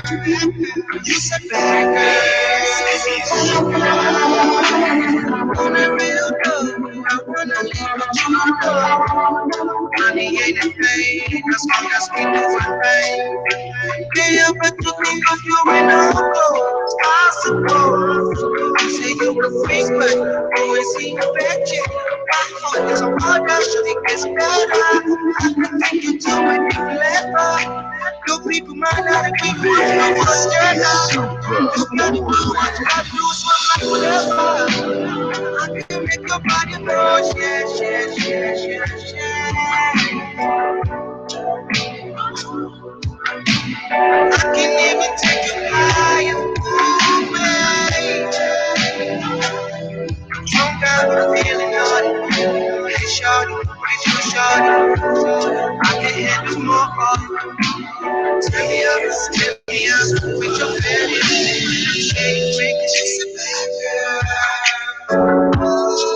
You said bad girl. On the real though, I wanna leave with you alone. Money ain't a thing, as long as we do one thing. They up to think of you and I'll go. I suppose you say you a freak, but always see you back here. My heart is a wonder, should it gets better. I can think you do it clever. No people might not agree with you, but stand up. If not, you want to lose, so I'm like whatever. I can make your body know, yeah. I can even take you higher, drunk out, I'm feeling naughty. Hey, shawty, with you, shawty. I can handle more. Turn me up, with your belly. Shake, make it just a bad girl.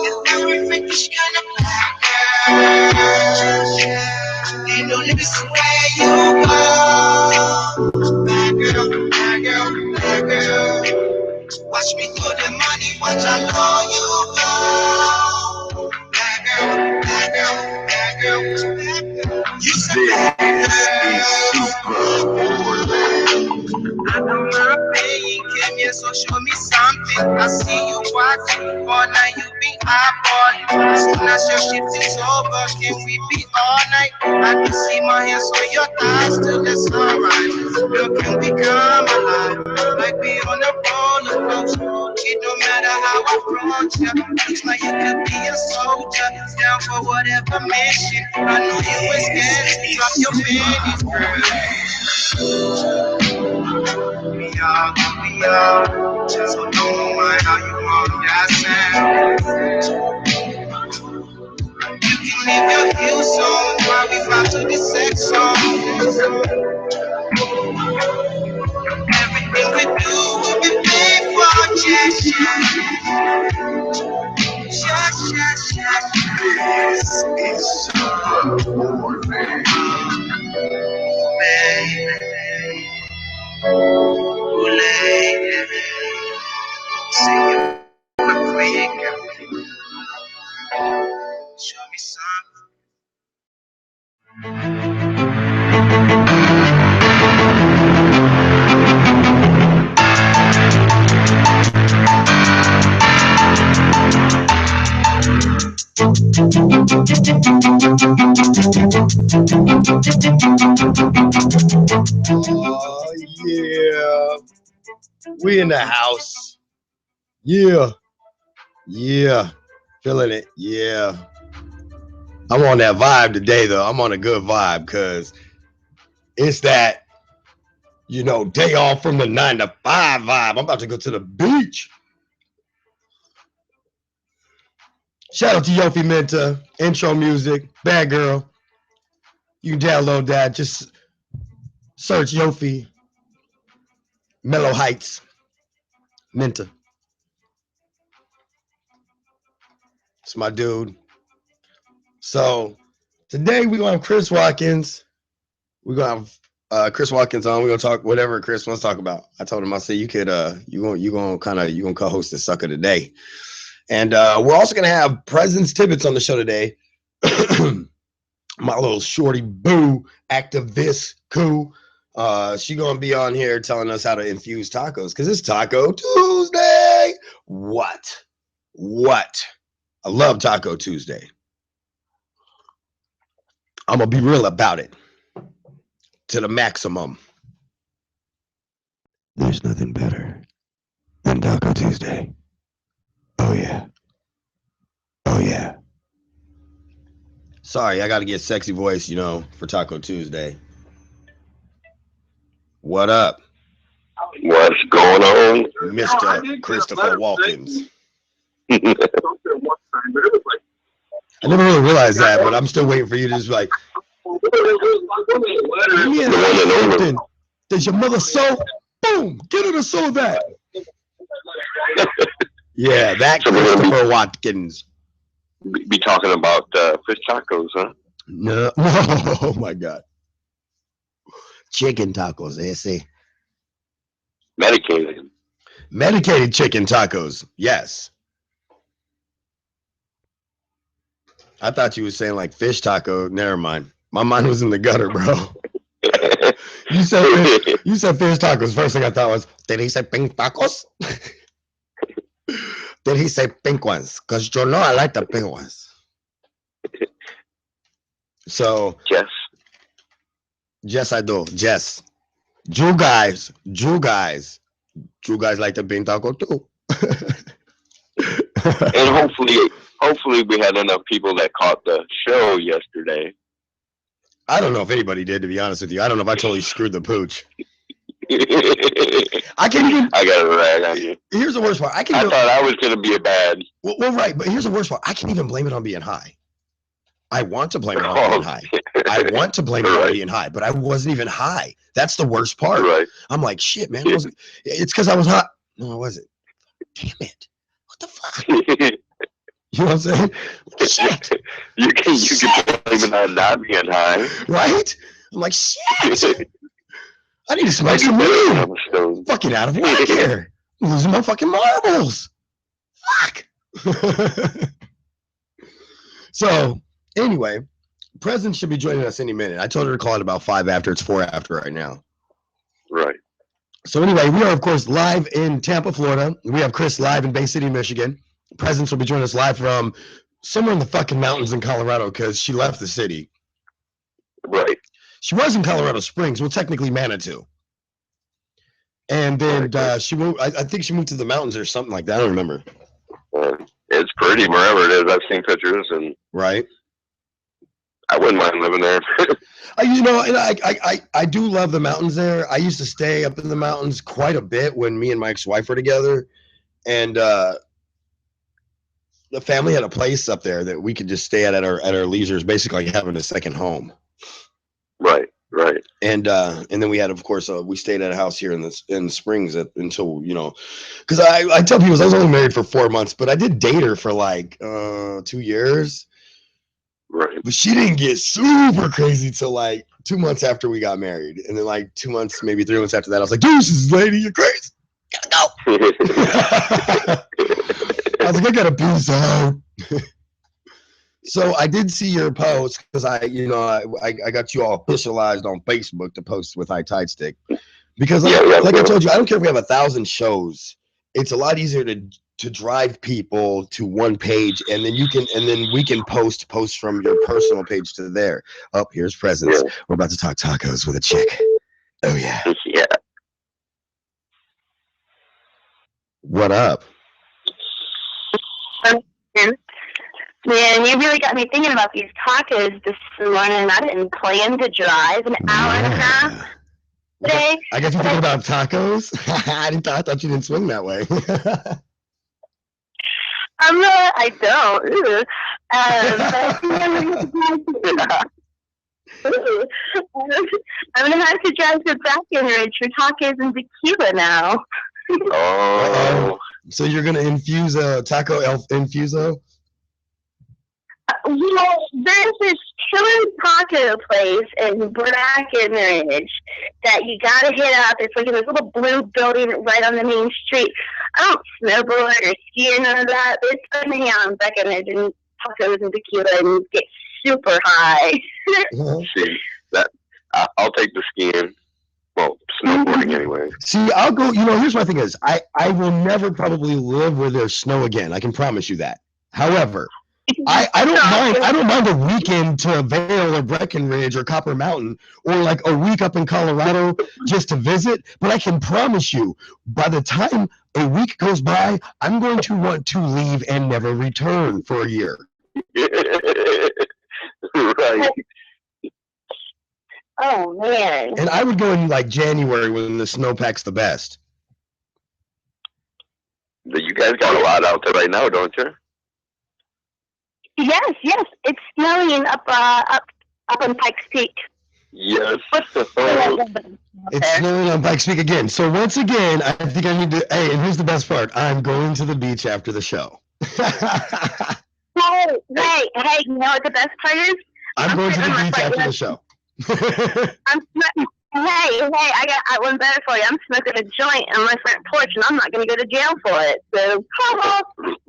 And every freakish kind of black girl. Ain't no limits to where you go. Bad girl, bad girl, bad girl. Watch me throw the money, watch how low you go. Bad girl, bad girl, bad girl, bad girl. You said bad girl. I don't mind paying, came here, so show me something. I see you watching, all night you be eyeballing. As soon as your shift is over, can we be all night? I can see my hands on your thighs till the sunrise. Girl, can we come alive? Like we on a roller coaster. It don't matter how I approach ya. Looks like you could be a soldier, down for whatever mission. I know you was scared to drop your panties, girl. We are, so don't mind how you want that sound. You can leave your heels on while we vibe to the sex song. Everything we do will be paid for, yeah. This is Super Morning. Baby. Ooh, lady. See you a freak. Show me something. Oh, yeah. We in the house. Yeah. Feeling it. Yeah. I'm on that vibe today, though. I'm on a good vibe because it's that, day off from the 9 to 5 vibe. I'm about to go to the beach. Shout out to Yofi Minta, intro music, Bad Girl. You can download that. Just search Yofi, Mellow Heights, Minta. It's my dude. So today we're going to have Chris Watkins. We're going to have Chris Watkins on. We're going to talk whatever Chris wants to talk about. I told him, I said, you gonna co-host the sucker today. And we're also going to have President's Tibbits on the show today. My little shorty boo activist coo. She going to be on here telling us how to infuse tacos because it's Taco Tuesday. What? I love Taco Tuesday. I'm going to be real about it to the maximum. There's nothing better than Taco Tuesday. Oh, yeah. Sorry, I got to get sexy voice, for Taco Tuesday. What up? What's going on? Mr. Christopher Watkins. I never really realized that, but I'm still waiting for you to just like, give me something. Does your mother sew? Boom! Get her to sew that. Yeah, that Christopher Watkins. Be talking about fish tacos, huh? No. Oh my God. Chicken tacos, they say. Medicated chicken tacos. Yes. I thought you were saying like fish taco. Never mind. My mind was in the gutter, bro. You said fish tacos. First thing I thought was, did he say pink tacos? Did he say pink ones? Because you know I like the pink ones. So yes, I do. Yes. You guys like the pink taco too. And hopefully we had enough people that caught the show yesterday. I don't know if anybody did, to be honest with you. I don't know if I totally screwed the pooch. I got to rag on you. Here's the worst part. I thought I was going to be a bad. Well, right, but here's the worst part. I can't even blame it on being high. I want to blame it on being high. I want to blame it on being high, but I wasn't even high. That's the worst part. Right. I'm like, shit, man. It's because I was hot. No, it wasn't. Damn it. What the fuck? You know what I'm saying? Shit. You can blame it on not being high. Right? I'm like, shit. I need to smoke some weed. I'm fucking out of work here. I'm losing my fucking marbles. Fuck. So, anyway, Presence should be joining us any minute. I told her to call it about 5 after. It's 4 after right now. Right. So anyway, we are, of course, live in Tampa, Florida. We have Chris live in Bay City, Michigan. Presence will be joining us live from somewhere in the fucking mountains in Colorado because she left the city. Right. She was in Colorado Springs, well, technically Manitou. And then she moved, I think she moved to the mountains or something like that. I don't remember. It's pretty wherever it is. I've seen pictures and right. I wouldn't mind living there. You know, and I do love the mountains there. I used to stay up in the mountains quite a bit when me and my ex-wife were together, and the family had a place up there that we could just stay at our leisure. It's basically like having a second home. Right. And then we had, of course, we stayed at a house here in the Springs until, you know, because I tell people I was only married for 4 months, but I did date her for like 2 years. Right. But she didn't get super crazy till like 2 months after we got married. And then like 2 months, maybe 3 months after that, I was like, deuces, lady, you're crazy. Gotta go. I was like, I gotta peace out. So I did see your post because I got you all officialized on Facebook to post with High Tide Stick. Because like I told you, I don't care if we have 1,000 shows. It's a lot easier to drive people to one page, and then we can post from your personal page to there. Oh, here's Presence. Yeah. We're about to talk tacos with a chick. Oh yeah. Yeah. What up? Man, you really got me thinking about these tacos this morning. I didn't plan to drive an hour and a half today. I guess you're thinking about tacos? I thought you didn't swing that way. I don't. I'm going to have to drive to Breckenridge for tacos and tequila now. Oh. So you're going to infuse a taco infuso? You know, there's this killer taco place in Breckenridge that you gotta hit up. It's like in this little blue building right on the main street. I don't snowboard or ski or none of that, but it's fun to hang out in Breckenridge and tacos and tequila and get super high. See, I'll take the skiing. Well, snowboarding anyway. See, I'll go. You know, here's my thing is, I will never probably live where there's snow again. I can promise you that. However, I don't mind a weekend to Vail or Breckenridge or Copper Mountain or like a week up in Colorado just to visit. But I can promise you, by the time a week goes by, I'm going to want to leave and never return for a year. Right. Oh man. And I would go in like January when the snowpack's the best. But you guys got a lot out there right now, don't you? Yes, it's snowing up on Pikes Peak. Yes. It's snowing on Pikes Peak again. So once again, I think I need to. Hey, and here's the best part: I'm going to the beach after the show. Hey, you know what the best part is? I'm going to the beach after the show. I'm hey, I got one better for you. I'm smoking a joint on my front porch, and I'm not going to go to jail for it. So,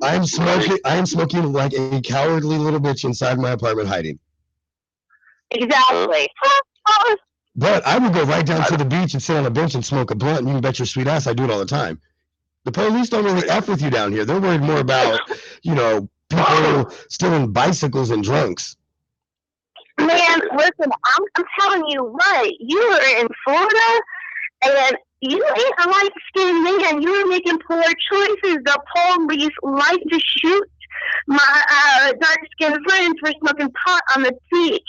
I'm smoking like a cowardly little bitch inside my apartment hiding. Exactly. But I would go right down to the beach and sit on a bench and smoke a blunt, and you can bet your sweet ass I do it all the time. The police don't really F with you down here. They're worried more about, people stealing bicycles and drunks. Man, listen, I'm telling you what, you were in Florida, and you ain't a light-skinned man. You were making poor choices. The police like to shoot my dark-skinned friends for smoking pot on the beach.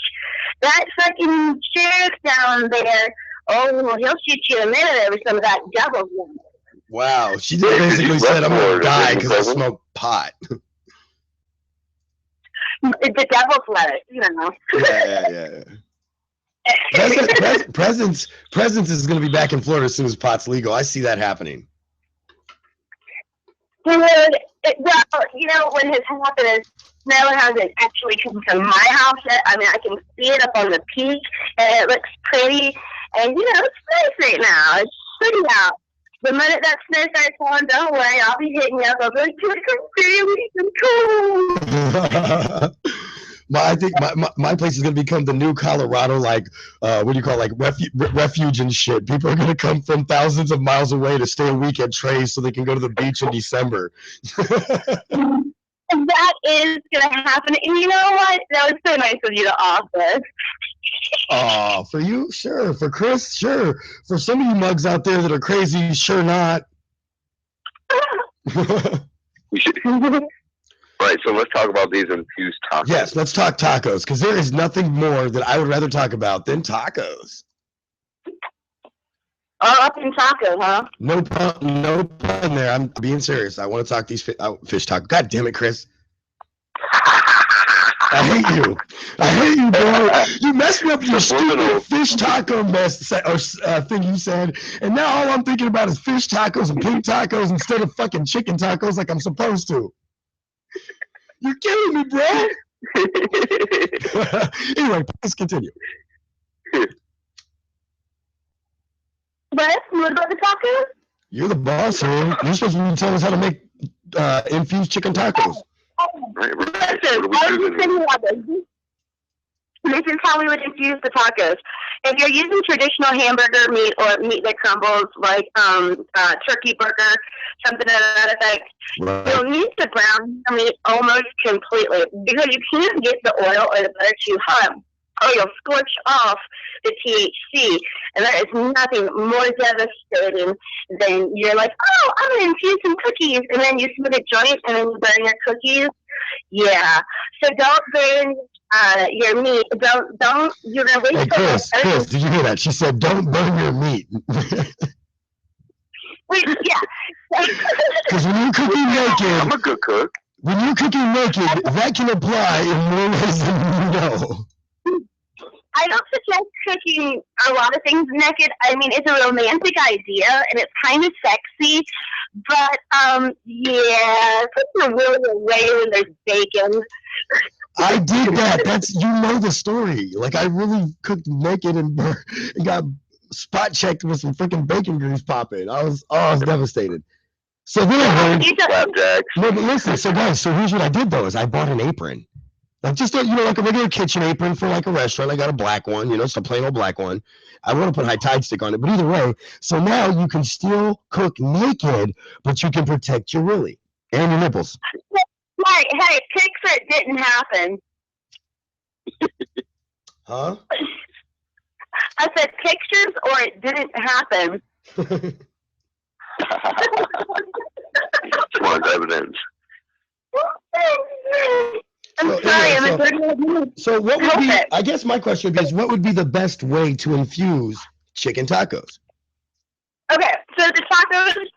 That fucking sheriff down there, oh, he'll shoot you in a minute over some of that devil's lettuce. Wow, she just basically said, I'm going to die because I smoke pot. The devil's lettuce, you know. Yeah. Presence is going to be back in Florida as soon as pot's legal. I see that happening. Dude, well, when this happened is snow hasn't actually come to my house yet. I mean, I can see it up on the peak, and it looks pretty. And, it's nice right now. It's pretty out. The minute that snow starts falling, don't worry, I'll be hitting you up. I'll be like, dude, come see me, I think my place is going to become the new Colorado, like, refuge and shit. People are going to come from thousands of miles away to stay a week at Trey's so they can go to the beach in December. That is going to happen. And you know what? That was so nice of you to offer. Oh, for you? Sure. For Chris? Sure. For some of you mugs out there that are crazy, sure not. Right, so let's talk about these infused tacos. Yes, let's talk tacos, because there is nothing more that I would rather talk about than tacos. All up in tacos, huh? No pun there. I'm being serious. I want to talk these fish tacos. God damn it, Chris. I hate you, bro. You messed me up with your stupid fish taco thing you said, and now all I'm thinking about is fish tacos and pink tacos instead of fucking chicken tacos like I'm supposed to. You're killing me, bro. Anyway, please continue. What about the tacos? You're the boss here. You're supposed to be telling us how to make infused chicken tacos. Right. Listen, this is how we would infuse the tacos. If you're using traditional hamburger meat or meat that crumbles, like turkey burger, something to that effect, you'll need to brown your meat almost completely because you can't get the oil or the butter too hot, or you'll scorch off the THC. And there is nothing more devastating than you're like, oh, I'm going to infuse some cookies, and then you smoke a joint and then you burn your cookies. Yeah. So don't burn your meat. Don't. You're gonna waste. Hey, Chris, did you hear that? She said, "Don't burn your meat." Wait, yeah. Because when you're cooking naked, I'm a good cook. When you're cooking naked, that can apply in more ways than you know. I don't suggest cooking a lot of things naked. I mean, it's a romantic idea and it's kind of sexy, but yeah, cooking really away when there's bacon. I did that. You know the story. Like, I really cooked naked and got spot checked with some freaking bacon grease popping. I was devastated. So then I learned. No, but listen. So guys, here's what I did though: is I bought an apron, like just like a regular kitchen apron for like a restaurant. I got a black one, just a plain old black one. I want to put high tide stick on it, but either way. So now you can still cook naked, but you can protect your willy and your nipples. Hey, picture it didn't happen. Huh? I said pictures or it didn't happen. Come on, evidence. I'm sorry. So what would be, I guess my question would be, what would be the best way to infuse chicken tacos? Okay, so the tacos,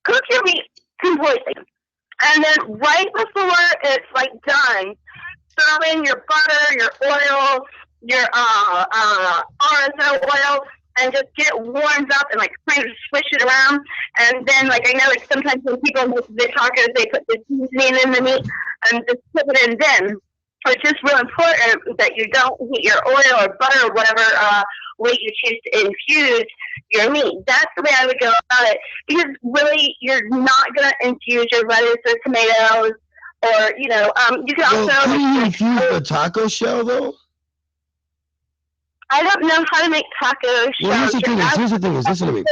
cook your meat completely. And then right before it's like done, throw in your butter, your oil, your oregano oil, and just get it warmed up and like kind of swish it around. And then I know sometimes when people make the tacos, they put the seasoning in the meat and just put it in then. So it's just real important that you don't heat your oil or butter or whatever way you choose to infuse your meat. That's the way I would go about it. Because really, you're not going to infuse your lettuce or tomatoes, or, you can also... How do you infuse the taco shell, though? I don't know how to make tacos. Well, here's the thing is, listen to me.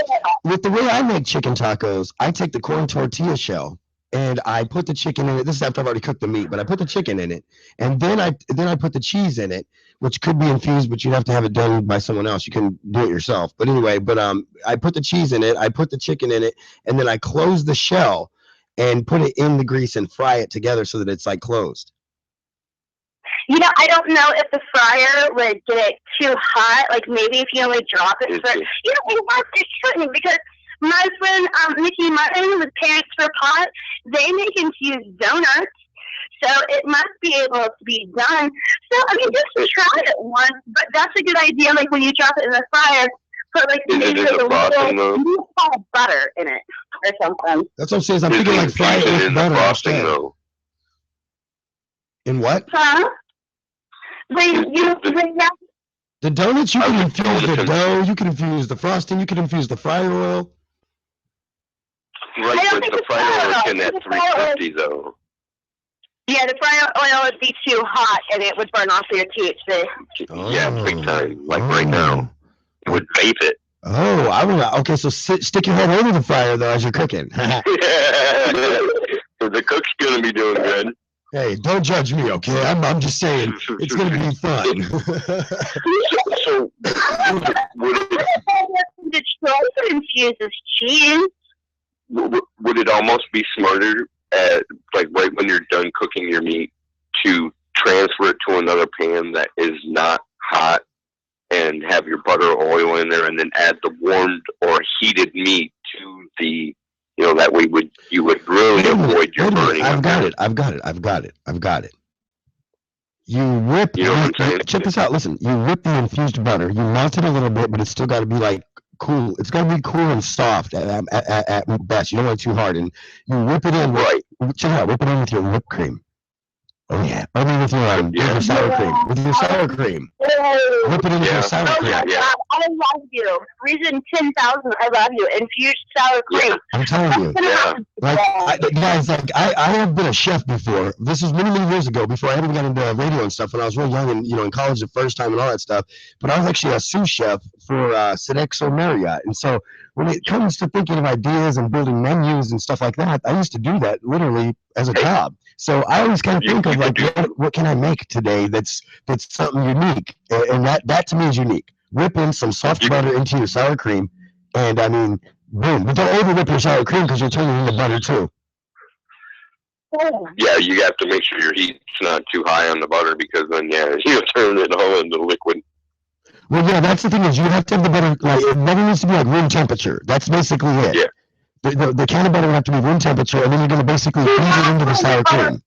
With the way I make chicken tacos, I take the corn tortilla shell and I put the chicken in it. This is after I've already cooked the meat, but I put the chicken in it, and then I put the cheese in it, which could be infused, but you'd have to have it done by someone else. You can do it yourself. But anyway, I put the cheese in it, I put the chicken in it, and then I close the shell and put it in the grease and fry it together so that it's like closed. I don't know if the fryer would get it too hot. Like maybe if you only drop it, but it shouldn't, because my friend Mickey Martin with Parents for Pot, they make infused donuts, so it must be able to be done. So just try it once. But that's a good idea. Like when you drop it in the fryer, put like maybe a little butter in it or something. That's what I'm saying. I'm thinking like fry it with butter instead. In what? Huh? The donuts, you can infuse the dough, you can infuse the frosting, you can infuse the fryer oil. Right, but the fryer oil is in at 350 though. Yeah, the fryer oil would be too hot and it would burn off your THC. Yeah, big time. Like right now, it would vape it. Oh, I would. Okay, so stick your head over the fire though as you're cooking. The cook's gonna be doing good. Hey, don't judge me, okay? I'm just saying it's gonna be fun. So Detroit infuses cheese. Would it almost be smarter, like right when you're done cooking your meat, to transfer it to another pan that is not hot and have your butter or oil in there, and then add the warmed or heated meat to the, that way you would really avoid your burning. I've got it. You rip. Check this out. Listen, you rip the infused butter. You melt it a little bit, but it's still got to be like cool. It's got to be cool and soft at best. You don't want it too hard, and you whip it in. Right. Check it out. Whip it in with your whipped cream. Oh yeah. I mean with your sour cream. With your sour cream. Whip it in with your sour cream. I love you. Reason 10,000. I love you. Infused sour cream. I'm telling you. Guys, I have been a chef before. This was many years ago, before I ever got into radio and stuff. When I was real young and in college the first time and all that stuff. But I was actually a sous chef for Sodexo Marriott. And so when it comes to thinking of ideas and building menus and stuff like that, I used to do that literally as a job. So I always kind of think of like, what can I make today that's something unique, and that to me is unique. Whip in some soft butter into your sour cream, and boom. But don't over whip your sour cream because you're turning it into butter too. Yeah, you have to make sure your heat's not too high on the butter, because then you'll turn it all into liquid. Well, yeah, that's the thing is you have to have the butter. Butter needs to be like room temperature. That's basically it. Yeah. The can of butter would have to be room temperature, and then you're going to basically feed it into the sour cream.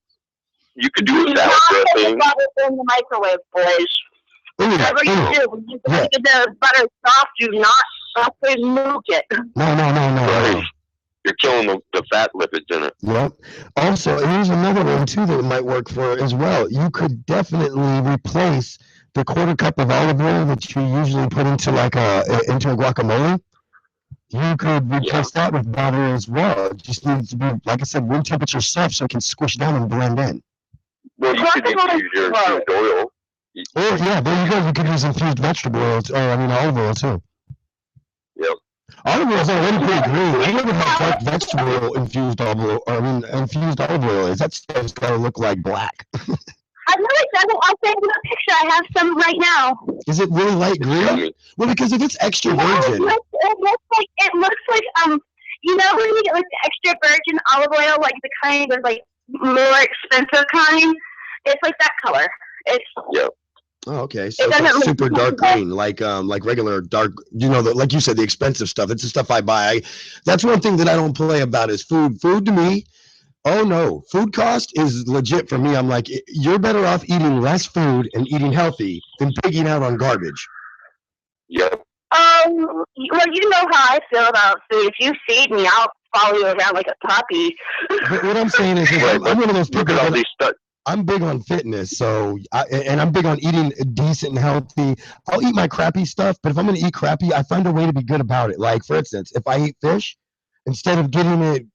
You could do a salad dressing. In the microwave, boys. Whatever you do, when you get the butter soft, do not nuke it. No. Right. You're killing the fat lipids in it. Yep. Also, here's another one too that might work for as well. You could definitely replace the quarter cup of olive oil that you usually put into into a guacamole. You could replace that with butter as well. It just needs to be, like I said, room temperature soft so it can squish down and blend in. Well, you could infuse your infused oil. Oh, yeah, there you go. You could use infused vegetable oil, olive oil too. Yep. Olive oil is already pretty green. I never had vegetable oil infused olive oil. Infused olive oil is. That stuff's got to look like black. I know it doesn't. I'll send you a picture. I have some right now. Is it really light green? Well, because if it's extra virgin. It looks like when you get like the extra virgin olive oil, like the kind of like more expensive kind, it's like that color. Yep. Oh, okay. So it's like super dark green, like regular dark. Like you said, the expensive stuff. It's the stuff I buy. That's one thing that I don't play about is food. Food to me. Oh no, food cost is legit for me. I'm like, you're better off eating less food and eating healthy than pigging out on garbage. Yep. Well, you know how I feel about food. If you feed me, I'll follow you around like a puppy. But what I'm saying is I'm one of those people. I'm big on fitness, so and I'm big on eating decent and healthy. I'll eat my crappy stuff, but if I'm gonna eat crappy, I find a way to be good about it. Like for instance, if I eat fish, instead of getting it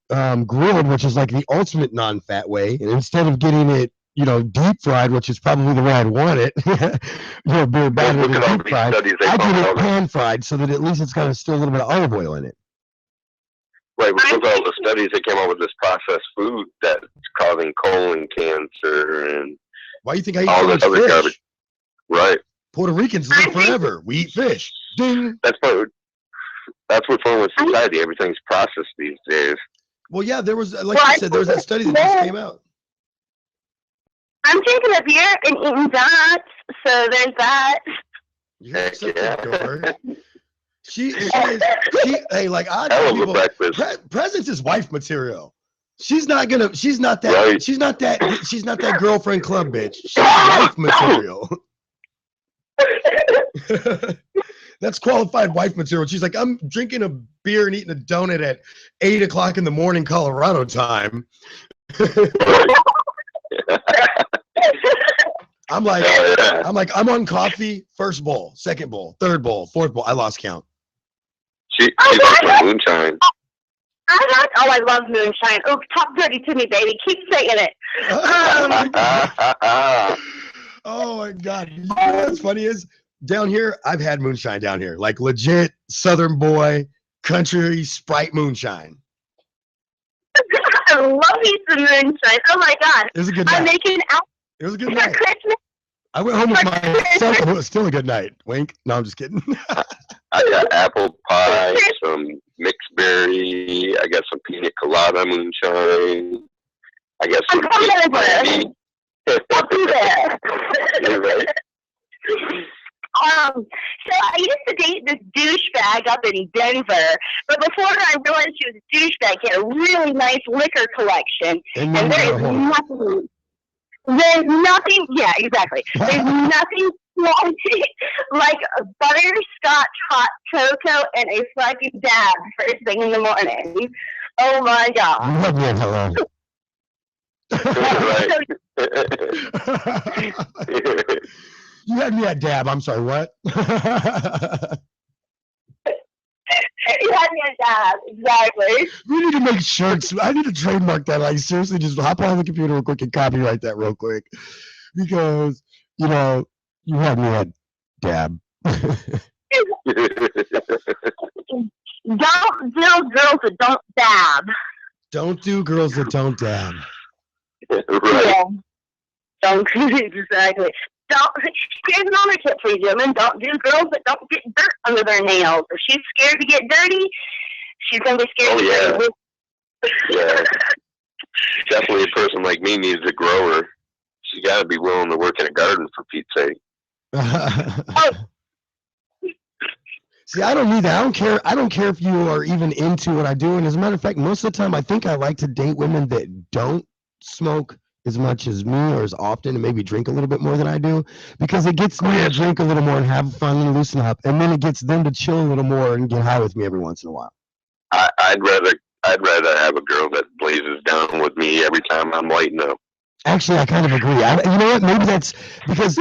grilled, which is like the ultimate non-fat way, and instead of getting it, you know, deep fried, which is probably the way I'd want it, you know, beer battered and deep fried, I get it pan fried so that at least it's got still a little bit of olive oil in it. Right, but look at all the studies that came out with this processed food that's causing colon cancer and why do you think I eat all so this much other fish? garbage. Right. Puerto Ricans live forever. We eat fish. Ding. That's what's wrong with society. Everything's processed these days. Well, yeah, there was, like you said, there was that study that just came out. I'm drinking a beer and eating donuts, so there's that. You're such a dork. She, hey, like I tell people, Presence is wife material. She's not that, she's not that girlfriend club bitch. She's wife material. That's qualified wife material. She's like, I'm drinking a beer and eating a donut at 8 o'clock in the morning, Colorado time. I'm like, I'm on coffee, first bowl, second bowl, third bowl, fourth bowl. I lost count. She likes my moonshine. I love moonshine. Oh, talk dirty to me, baby. Keep saying it. Oh my God. You know what's funny is down here, I've had moonshine down here, like legit Southern boy, country Sprite moonshine. I love me some moonshine. Oh my God. It was a good night. I'm making it was a good night. Christmas. I went home with myself. It was still a good night. Wink. No, I'm just kidding. I got apple pie, some mixed berry. I got some pina colada moonshine. I got some brandy. I'll be there. You're right. So I used to date this douchebag up in Denver, but before I realized she was a douchebag, he had a really nice liquor collection, and there's nothing, yeah, exactly. There's nothing like a butterscotch hot cocoa and a fucking dab first thing in the morning. Oh my God. Hello. You had me at dab. I'm sorry, what? You had me at dab, exactly. We need to make shirts. I need to trademark that. Like, seriously, just hop on the computer real quick and copyright that real quick. Because, you know, you had me at dab. Don't do girls that don't dab. Don't do girls that don't dab. Right. Yeah. Don't, exactly. Here's another tip for you, gentlemen. Don't do girls that don't get dirt under their nails. If she's scared to get dirty, she's going to be scared to get dirty. Yeah. Definitely a person like me needs a grower. She's got to be willing to work in a garden, for Pete's sake. See, I don't need that. I don't care if you are even into what I do. And as a matter of fact, most of the time, I think I like to date women that don't smoke as much as me or as often, and maybe drink a little bit more than I do, because it gets me to drink a little more and have fun and loosen up, and then it gets them to chill a little more and get high with me every once in a while. I'd rather have a girl that blazes down with me every time I'm lighting up. Actually, I kind of agree. You know what? Maybe that's because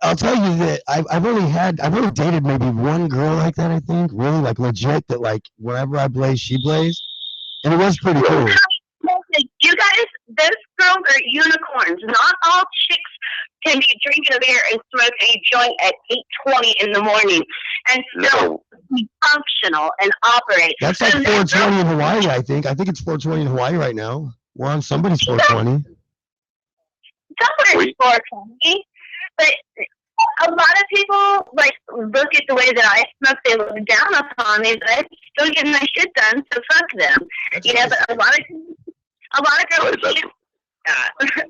I'll tell you that I've only dated maybe one girl like that. I think really like legit that like whenever I blaze, she blazed, and it was pretty cool. You guys, those girls are unicorns. Not all chicks can be drinking a beer and smoke a joint at 8:20 in the morning and still be functional and operate. That's like 4:20 in Hawaii, I think. I think it's 4:20 in Hawaii right now. We're on somebody's 4:20. Somebody's 4:20. But a lot of people like look at the way that I smoke, they look down upon me, but I'm still getting my shit done, so fuck them. That's you know, but a lot of girls can't.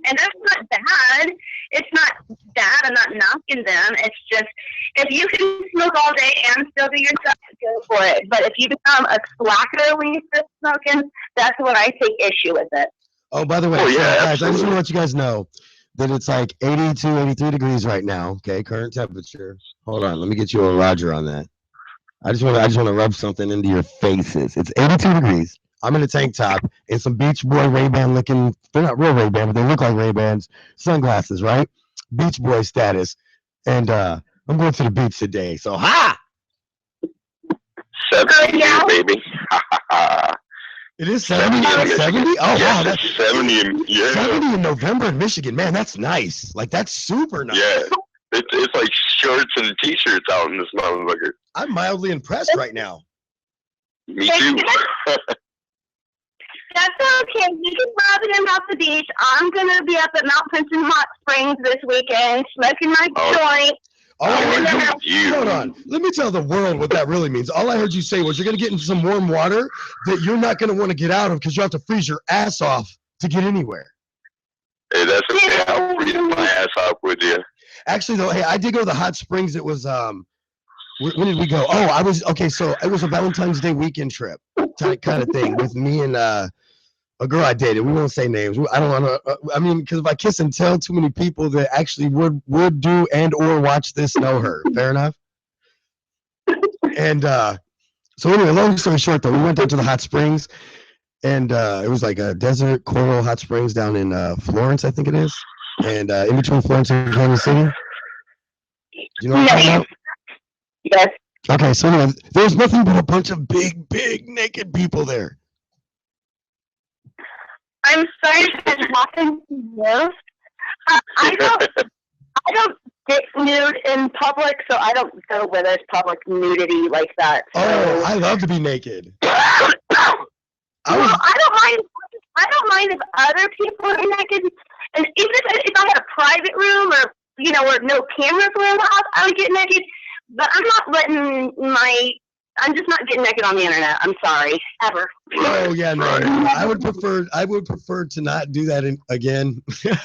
And that's not bad. It's not bad. I'm not knocking them. It's just if you can smoke all day and still do your stuff, go for it. But if you become a slacker when you start smoking, that's when I take issue with it. Oh, by the way, guys, I just want to let you guys know that it's like 82, 83 degrees right now. Okay, current temperature. Hold on, let me get you a Roger on that. I just want to rub something into your faces. It's 82 degrees. I'm in a tank top and some Beach Boy Ray-Ban looking, they're not real Ray-Ban, but they look like Ray-Bans, sunglasses, right? Beach Boy status. And I'm going to the beach today. So, ha! 70 here, baby. It is 70? 70? Oh, yes, wow. That's 70 in, yeah. 70 in November in Michigan. Man, that's nice. Like, that's super nice. Yeah. It's like shorts and t-shirts out in this motherfucker. I'm mildly impressed right now. Me too. That's okay. You can rub it about the beach. I'm going to be up at Mount Princeton Hot Springs this weekend, smoking my joint. Hold on. Let me tell the world what that really means. All I heard you say was you're going to get into some warm water that you're not going to want to get out of because you have to freeze your ass off to get anywhere. Hey, that's okay. I'll freeze my ass off with you. Actually, though, hey, I did go to the hot springs. It was, when did we go? Oh, so it was a Valentine's Day weekend trip kind of thing with me and a girl I dated. We won't say names. I don't want to, I mean, because if I kiss and tell, too many people that actually would do and or watch this know her. Fair enough? And so anyway, long story short, though, we went down to the hot springs, and it was like a desert coral hot springs down in Florence, I think it is. And in between Florence and Kansas City. You know what I'm talking about? Yes. Okay, so anyway, there's nothing but a bunch of big naked people there. I'm sorry for watching this. I don't get nude in public, so I don't go where there's public nudity like that. So. Oh, I love to be naked. I don't mind if other people are naked, and even if I had a private room or where no cameras were in the house, I would get naked. But I'm just not getting naked on the internet. I'm sorry, ever. Oh yeah, no. I would prefer to not do that again. Yeah.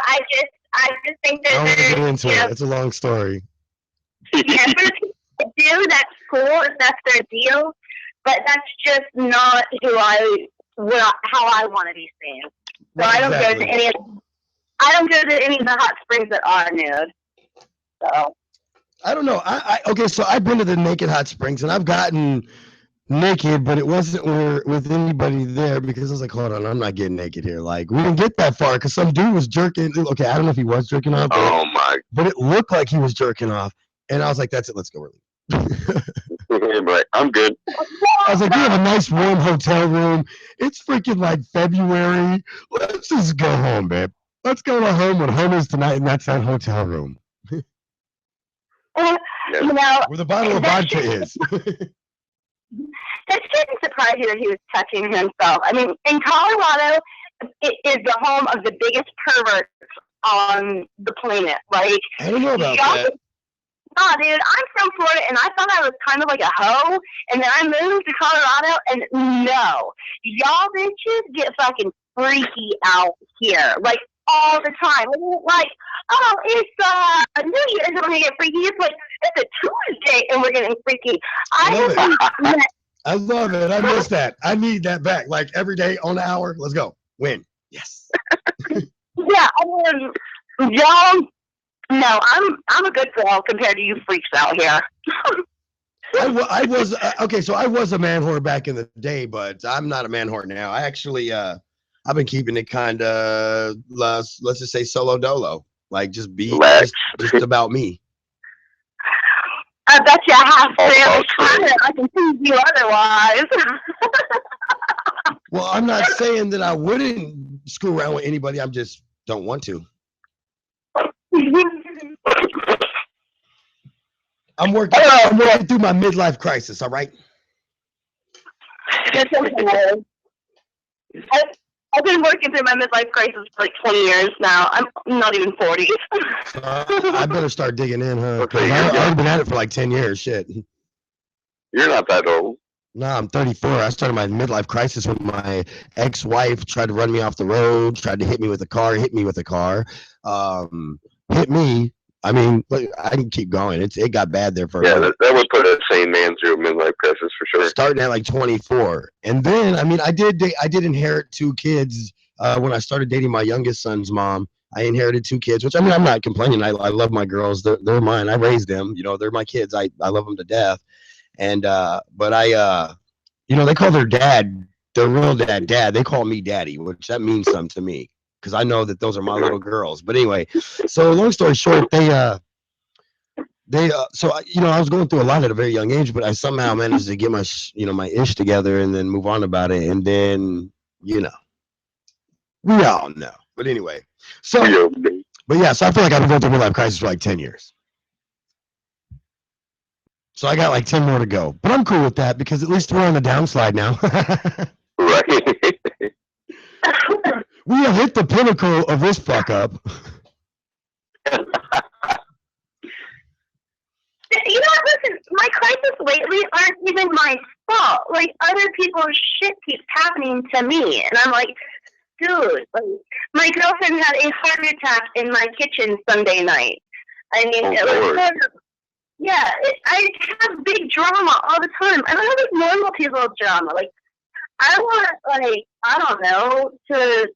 I just think that I don't want to get into it. It's a long story. Yeah, for people to do, that's cool if that's their deal, but that's just not how I want to be seen. So I don't go to any of the hot springs that are nude. So I don't know. Okay, so I've been to the naked hot springs and I've gotten naked, but it wasn't with anybody there because I was like, hold on, I'm not getting naked here. Like, we didn't get that far because some dude was jerking. Okay, I don't know if he was jerking off. But it looked like he was jerking off. And I was like, that's it, let's go early. But I'm good. I was like, we have a nice warm hotel room. It's freaking like February. Let's just go home, babe. Let's go to home when home is tonight, and that's that hotel room. Where the bottle of vodka is. That shouldn't surprise you that he was touching himself. I mean, in Colorado, it is the home of the biggest perverts on the planet. Like, I don't know about that. Oh, dude, I'm from Florida, and I thought I was kind of like a hoe, and then I moved to Colorado, and no. Y'all bitches get fucking freaky out here, like, all the time. Like, oh, it's New Year's, and we're going to get freaky. It's like, it's a Tuesday, and we're getting freaky. I love it. I miss that. I need that back. Like, every day on the hour. Let's go. Win. Yes. Yeah, I mean, y'all... No, I'm a good girl compared to you freaks out here. I was okay. So I was a man whore back in the day, but I'm not a man whore now. I actually I've been keeping it kind of let's just say solo dolo, like just just about me. I bet you I have family. I can prove you otherwise. Well, I'm not saying that I wouldn't screw around with anybody. I just don't want to. I'm working through my midlife crisis, all right? I've been working through my midlife crisis for like 20 years now. I'm not even 40. I better start digging in, huh? I've been at it for like 10 years, shit. You're not that old. No, I'm 34. I started my midlife crisis when my ex-wife tried to run me off the road, tried to hit me with a car, hit me. I mean, I can keep going. It got bad there for a minute. That would put a sane man through a midlife crisis for sure. Starting at like 24, and then I mean, I did inherit 2 kids when I started dating my youngest son's mom. I inherited 2 kids, which I mean, I'm not complaining. I love my girls. They're mine. I raised them. You know, they're my kids. I love them to death. And but you know, they call their dad, their real dad, dad. They call me daddy, which that means something to me because I know that those are my little girls. But anyway, so long story short, so you know, I was going through a lot at a very young age, but I somehow managed to get my my ish together and then move on about it. And then, you know, we all know. But anyway, so but yeah, so I feel like I've been going through midlife crisis for like 10 years. So I got like 10 more to go. But I'm cool with that because at least we're on the downslide now. Right. We have hit the pinnacle of this fuck up. You know what, listen, my crisis lately aren't even my fault. Like, other people's shit keeps happening to me. And I'm like, dude, like, my girlfriend had a heart attack in my kitchen Sunday night. I mean, it was kind of, yeah, I have big drama all the time. I don't have like normal people's drama. Like, I want, like, I don't know, to...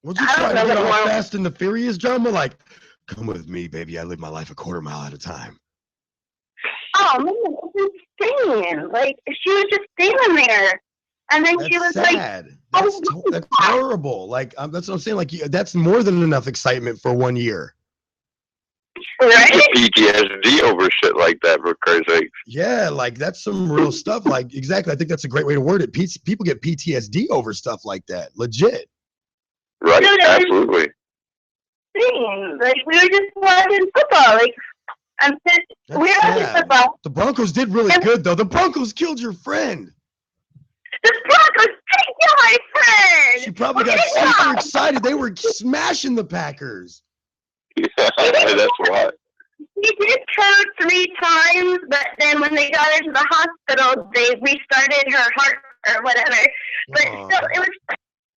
We'll just try to get all Fast and the Furious drama, like, come with me, baby, I live my life a quarter mile at a time. Oh, man, it's insane. Like, she was just standing there, and then she was sad. Like... That's horrible. Like, that's what I'm saying. Like, that's more than enough excitement for 1 year. Right? PTSD over shit like that, for Christ's sake. Yeah, like, that's some real stuff. Like, exactly. I think that's a great way to word it. People get PTSD over stuff like that. Legit. Right, absolutely. Like, we were just watching football. Like, we were watching football. The Broncos did really good, though. The Broncos killed your friend. The Broncos did kill my friend. She probably got super excited. They were smashing the Packers. Yeah, that's why. She did code 3 times, but then when they got her to the hospital, they restarted her heart or whatever. But still, it was...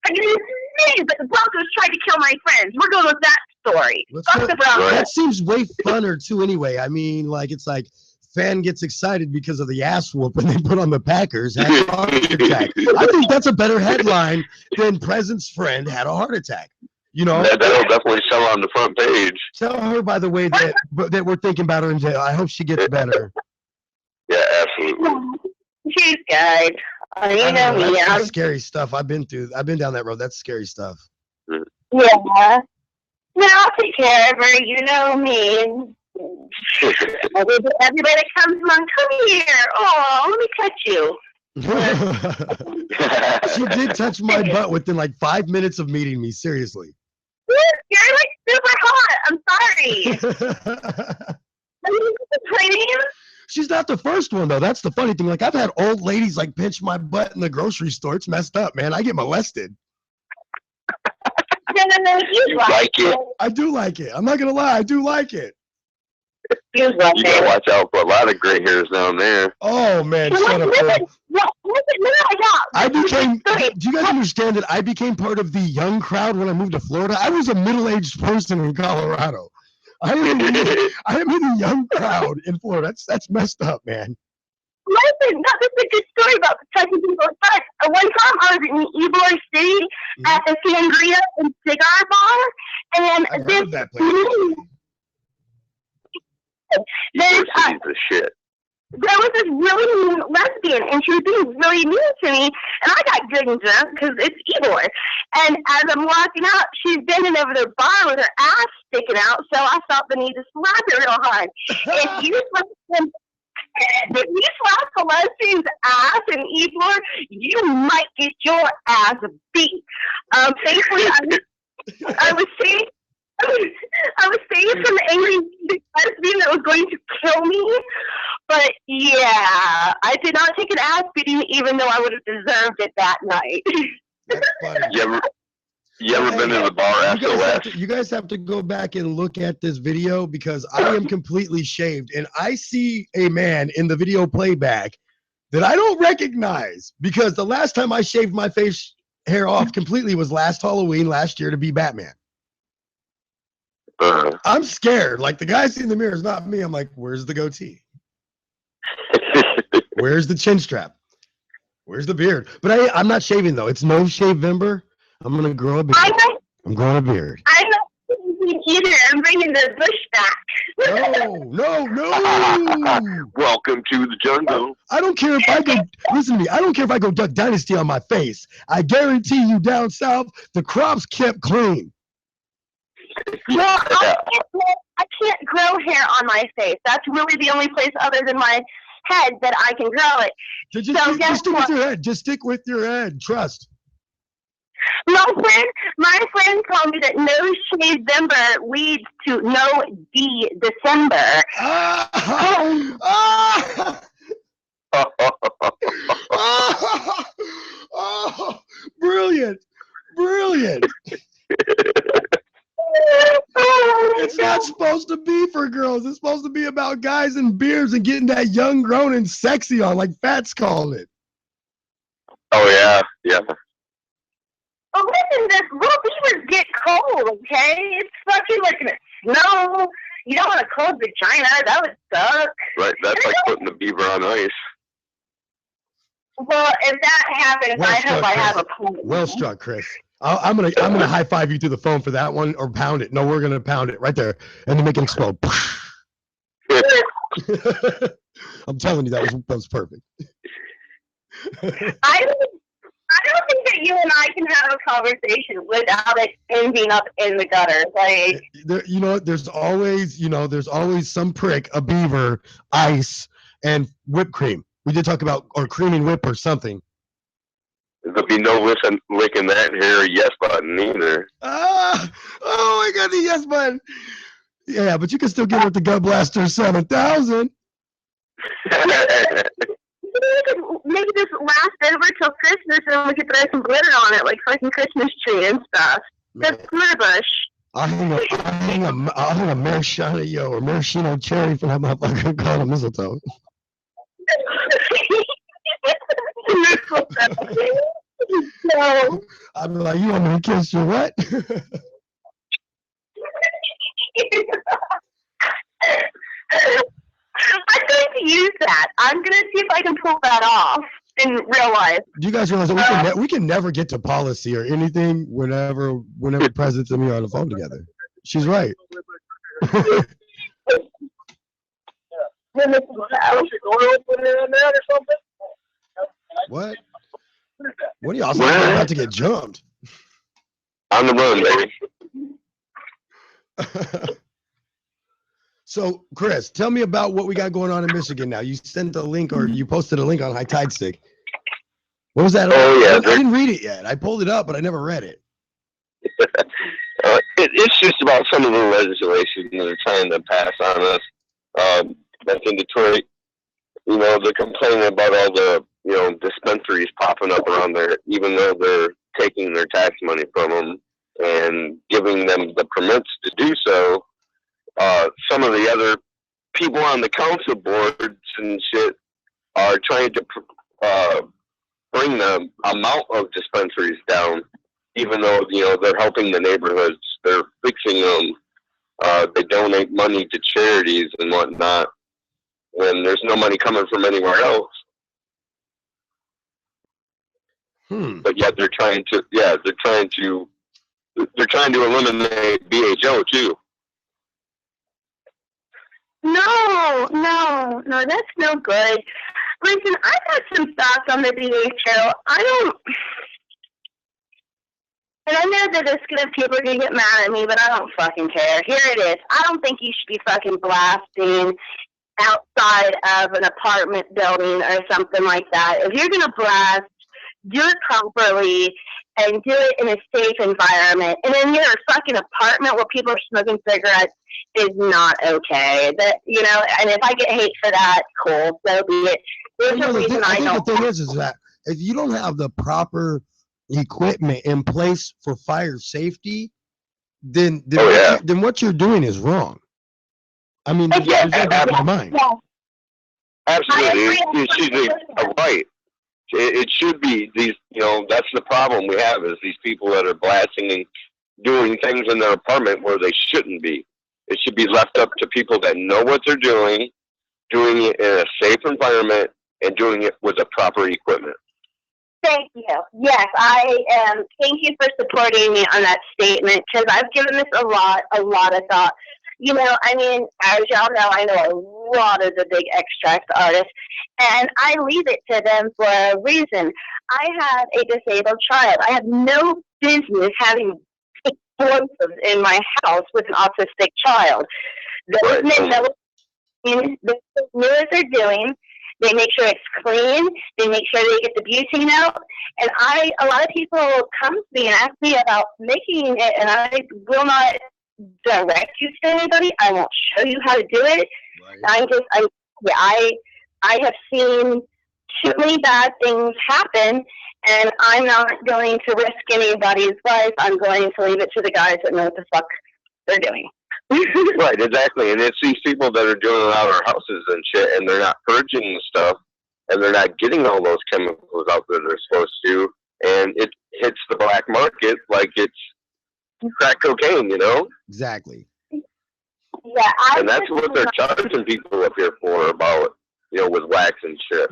but the Broncos tried to kill my friends. We're going with that story. Fuck the Broncos. That seems way funner too anyway. I mean, like, it's like fan gets excited because of the ass whooping they put on the Packers, had a heart attack. I think that's a better headline than President's friend had a heart attack. You know, that'll definitely sell on the front page. Tell her, by the way, that we're thinking about her in jail. I hope she gets better. Yeah, absolutely. She's good. You know me. That's scary stuff. I've been down that road. That's scary stuff. Yeah. No, I'll take care of her. You know me. Everybody that comes along, come here. Oh, let me touch you. She did touch my butt within like 5 minutes of meeting me. Seriously. You're like super hot. I'm sorry. Are you complaining? She's not the first one, though. That's the funny thing. Like, I've had old ladies, like, pinch my butt in the grocery store. It's messed up, man. I get molested. No, you like it. I do like it. I'm not going to lie. I do like it. You gotta watch out for a lot of gray hairs down there. Oh, man. Shut up. Do you guys understand that I became part of the young crowd when I moved to Florida? I was a middle-aged person in Colorado. I am in the young crowd in Florida. That's messed up, man. Listen, this is a good story about touching people's butts. One time I was in Ybor City at the Sangria and Cigar Bar, and I've heard of that place. There was this really mean lesbian, and she was being really mean to me, and I got good and drunk because it's Ybor. And as I'm walking out, she's bending over the bar with her ass sticking out, so I felt the need to slap her real hard. If you slap a lesbian's ass in Ybor, you might get your ass beat. Thankfully, I was saved from the angry lesbian that was going to kill me. But yeah, I did not take an ass beating, even though I would have deserved it that night. That's funny. You ever been in the bar after that? You guys have to go back and look at this video because I am completely shaved, and I see a man in the video playback that I don't recognize because the last time I shaved my face hair off completely was last Halloween last year to be Batman. I'm scared. Like, the guy I see in the mirror is not me. I'm like, where's the goatee? Where's the chin strap? Where's the beard? But I'm not shaving, though. It's no shave Vember. I'm going to grow a beard. I'm growing a beard. I'm not blasting either. I'm bringing the bush back. No. Welcome to the jungle. I don't care if I go, listen to me, I don't care if I go Duck Dynasty on my face. I guarantee you down south, the crops kept clean. Well, I can't grow hair on my face. That's really the only place other than my head that I can grow it. Just stick with your head. Just stick with your head. Trust. My friend told me that no Shave-Dember leads to no December. Brilliant. It's not supposed to be for girls. It's supposed to be about guys and beards and getting that young, grown, and sexy on, like Fats called it. Oh, yeah. Oh, listen, this little beavers get cold, okay? It's fucking like snow. You don't want a cold vagina. That would suck. Right, that's like putting the beaver on ice. Well, if that happens, I hope I have a point. Well struck, Chris. I'm gonna high five you through the phone for that one, or pound it. No, we're gonna pound it right there, and then make it explode. I'm telling you, that was perfect. I don't think that you and I can have a conversation without it ending up in the gutter. Like, there's always some prick, a beaver, ice, and whipped cream. We did talk about, or cream and whip or something. There'll be no licking that hair yes button either. Oh, I got the yes button. Yeah, but you can still get it with the Gut Blaster 7000. Maybe this last over till Christmas, and we could throw some glitter on it, like fucking Christmas tree and stuff. That's glitter bush. I'll hang a maraschino or maraschino cherry from that motherfucker called a mistletoe. So, I'd be like, you want me to kiss your what? I'm going to use that. I'm going to see if I can pull that off in real life. Do you guys realize that we can never get to policy or anything whenever President and me are on the phone together? She's right. What? What are y'all about to get jumped? On the run, baby. So, Chris, tell me about what we got going on in Michigan now. You sent a link, or you posted a link on High Tide Stick. What was that? Oh, yeah. I didn't read it yet. I pulled it up, but I never read it. It's just about some of the legislation that they're trying to pass on us. Like in Detroit, they're complaining about all the, dispensaries popping up around there, even though they're taking their tax money from them and giving them the permits to do so. Some of the other people on the council boards and shit are trying to bring the amount of dispensaries down, even though, they're helping the neighborhoods. They're fixing them. They donate money to charities and whatnot, when there's no money coming from anywhere else. But yet they're trying to eliminate BHO too. No, that's no good. Listen, I got some thoughts on the BHO. And I know that people are going to get mad at me, but I don't fucking care. Here it is. I don't think you should be fucking blasting outside of an apartment building or something like that. If you're going to blast, do it properly and do it in a safe environment. And in your fucking apartment where people are smoking cigarettes is not okay. That, and if I get hate for that, cool. So be it. There's no reason I don't. The thing is that if you don't have the proper equipment in place for fire safety, then what you're doing is wrong. I mean, there's no doubt in my mind. Yeah. Absolutely, it should be a right. It should be these. That's the problem we have, is these people that are blasting and doing things in their apartment where they shouldn't be. It should be left up to people that know what they're doing it in a safe environment, and doing it with the proper equipment. Thank you. Yes, I am. Thank you for supporting me on that statement, because I've given this a lot of thought. You know, I mean, as y'all know, I know a lot of the big extract artists, and I leave it to them for a reason. I have a disabled child. I have no business having explosives in my house with an autistic child. Those men know what they're doing. They make sure it's clean. They make sure they get the butane out. And a lot of people come to me and ask me about making it, and I will not direct you to anybody. I won't show you how to do it. Right. I have seen too many bad things happen, and I'm not going to risk anybody's life. I'm going to leave it to the guys that know what the fuck they're doing. Right, exactly. And it's these people that are doing it out of their houses and shit, and they're not purging the stuff, and they're not getting all those chemicals out that they're supposed to, and it hits the black market like it's crack cocaine, you know? Exactly. Yeah, and that's what they're charging people up here for, about, you know, with wax and shit.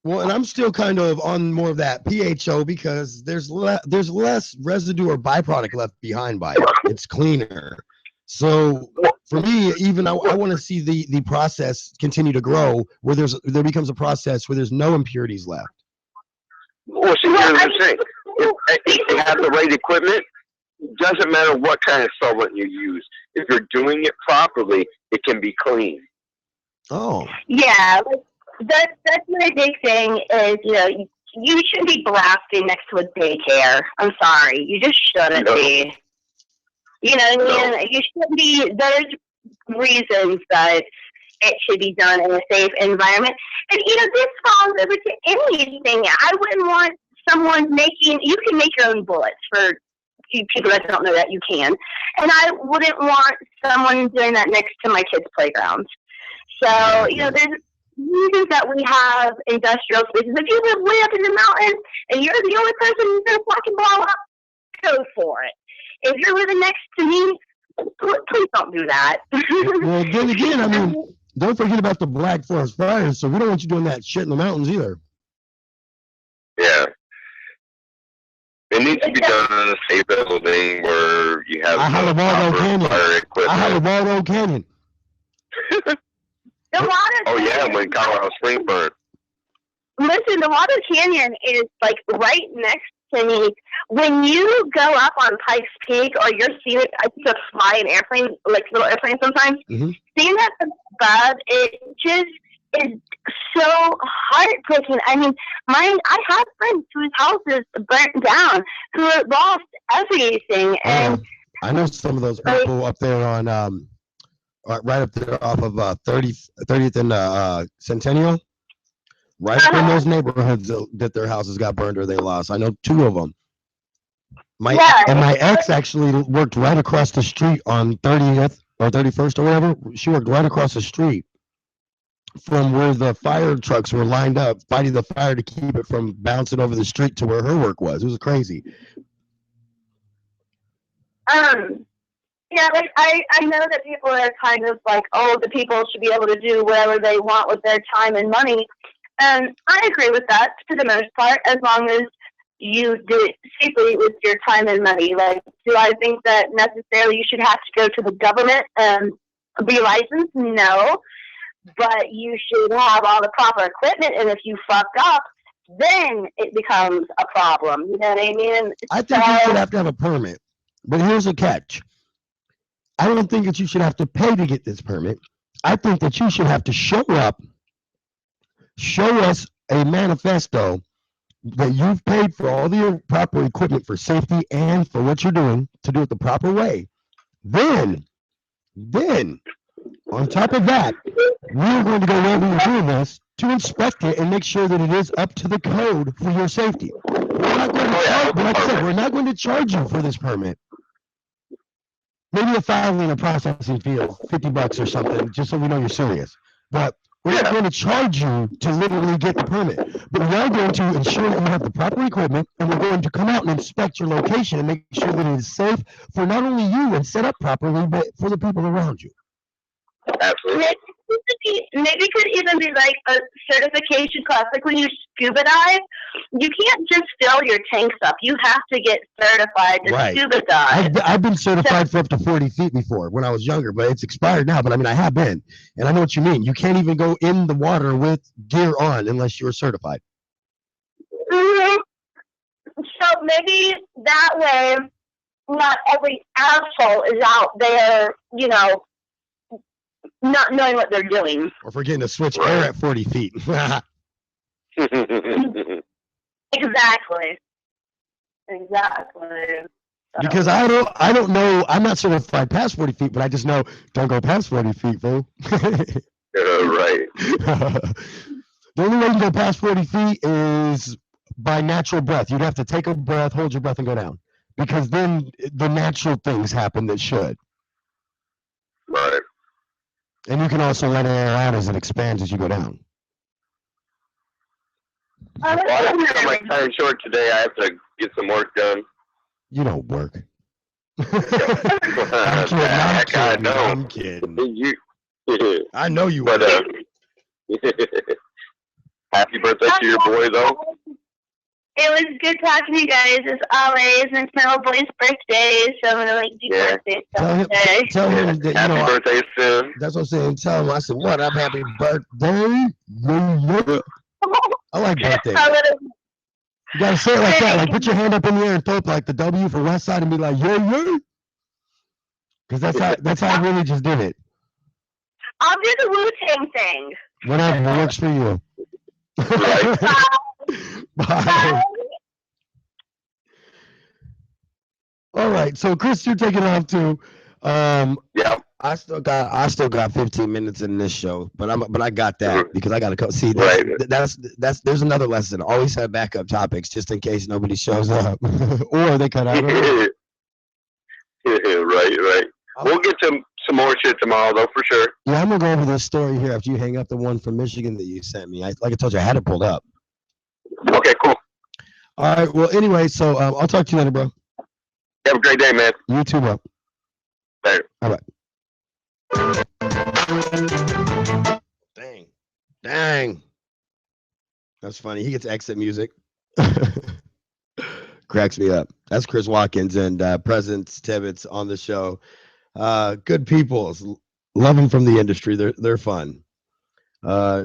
Well, and I'm still kind of on more of that PHO because there's less residue or byproduct left behind by it. It's cleaner. So for me, even I want to see the process continue to grow, where there becomes a process where there's no impurities left. Well, see, here's the thing: if you have the right equipment, doesn't matter what kind of solvent you use. If you're doing it properly, it can be clean. Oh. Yeah, that's my big thing. Is, you know, you shouldn't be blasting next to a daycare. I'm sorry, you just shouldn't be. You know what I mean? You shouldn't be. There's reasons that it should be done in a safe environment. And, you know, this falls over to anything. I wouldn't want someone making, you can make your own bullets for people that don't know that you can. And I wouldn't want someone doing that next to my kids' playgrounds. So, you know, there's reasons that we have industrial spaces. If you live way up in the mountains and you're the only person who's going to fucking blow up, go for it. If you're living next to me, please don't do that. Well, then again, I mean, don't forget about the Black Forest fires, so we don't want you doing that shit in the mountains either. Yeah. It needs to be done in a safe building where you have fire equipment. Canyon. When Colorado Springs burned. Listen, the Water Canyon is like right next to me. When you go up on Pikes Peak, or you're seeing it, I used to fly an airplane, like little airplane sometimes. Mm-hmm. Seeing that from above, it just is so heartbreaking. I mean, I have friends whose houses burnt down, who lost everything. And I know some of those people up there on right up there off of 30th and Centennial. Right up in those neighborhoods that their houses got burned or they lost. I know 2 of them. My ex actually worked right across the street on 30th or 31st or whatever. She worked right across the street from where the fire trucks were lined up, fighting the fire to keep it from bouncing over the street to where her work was. It was crazy. Yeah, like I know that people are kind of like, oh, the people should be able to do whatever they want with their time and money. And I agree with that to the most part, as long as you do it safely with your time and money. Like, do I think that necessarily you should have to go to the government and be licensed? No. But you should have all the proper equipment, and if you fuck up, then it becomes a problem. You know what I mean? I think you should have to have a permit. But here's a catch. I don't think that you should have to pay to get this permit. I think that you should have to show up, show us a manifesto that you've paid for all the proper equipment for safety and for what you're doing to do it the proper way. Then, on top of that, we're going to go wherever you're doing this to inspect it and make sure that it is up to the code for your safety. We're not going to charge, like I said, we're not going to charge you for this permit. Maybe a filing and a processing fee of $50 or something, just so we know you're serious. But we're not going to charge you to literally get the permit. But we are going to ensure that you have the proper equipment, and we're going to come out and inspect your location and make sure that it is safe for not only you and set up properly, but for the people around you. Absolutely. Maybe it could even be like a certification class. Like when you scuba dive, you can't just fill your tanks up. You have to get certified to scuba dive. I've been certified for up to 40 feet before when I was younger, but it's expired now. But I mean, I have been, and I know what you mean. You can't even go in the water with gear on unless you're certified. Mm-hmm. So maybe that way, not every asshole is out there, you know, not knowing what they're doing. Or forgetting to switch air at 40 feet. Exactly. Because I don't know. I'm not certified past 40 feet, but I just know don't go past 40 feet, bro. Right. The only way you can go past 40 feet is by natural breath. You'd have to take a breath, hold your breath, and go down. Because then the natural things happen that should. Right. And you can also let air out as it expands as you go down. Well, I cut my time short today. I have to get some work done. You don't work. I'm kidding. I know you but, happy birthday to your boy, though. It was good talking to you guys as always. And it's my little boy's birthday, so I'm gonna do birthday stuff today. Tell him that, happy birthday soon. That's what I'm saying. Tell him I said, "What up, happy birthday?" I like birthday. You gotta say it like that. Like put your hand up in the air and throw up like the W for West Side and be like, "Yeah, yeah," because that's how I really just did it. I'll do the Wu-Tang thing. Whatever works for you. Right. Bye. All right, so Chris, you're taking off too. Yeah. I still got 15 minutes in this show, but I got that because I got to see. That's there's another lesson. Always have backup topics just in case nobody shows up, or they cut out. Right. We'll get some more shit tomorrow, though, for sure. Yeah, I'm gonna go over this story here after you hang up the one from Michigan that you sent me. Like I told you, I had it pulled up. Okay, cool. All right. Well, anyway, so I'll talk to you later, bro. Have a great day, man. You too, bro. Later. All right. Dang. That's funny. He gets exit music. Cracks me up. That's Chris Watkins and President's Tibbits on the show. Good people. Love them from the industry. They're fun.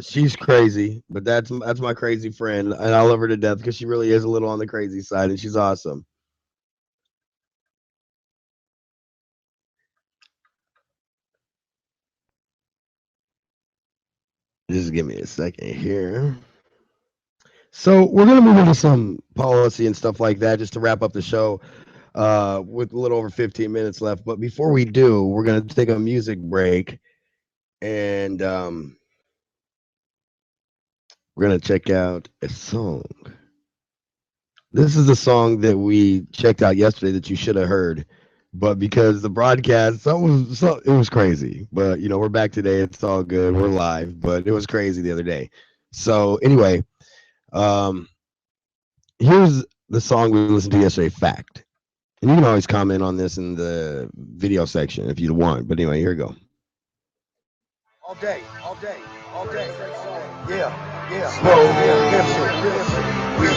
She's crazy, but that's my crazy friend, and I love her to death because she really is a little on the crazy side, and she's awesome. Just give me a second here. So we're gonna move into some policy and stuff like that, just to wrap up the show. With a little over 15 minutes left, but before we do, we're gonna take a music break, and we're gonna check out a song. This is a song that we checked out yesterday that you should have heard, but because the broadcast, it was crazy. But you know, we're back today. It's all good. We're live, but it was crazy the other day. So anyway, here's the song we listened to yesterday, "Fact." And you can always comment on this in the video section if you want. But anyway, here we go. All day. Yeah. Smoke, real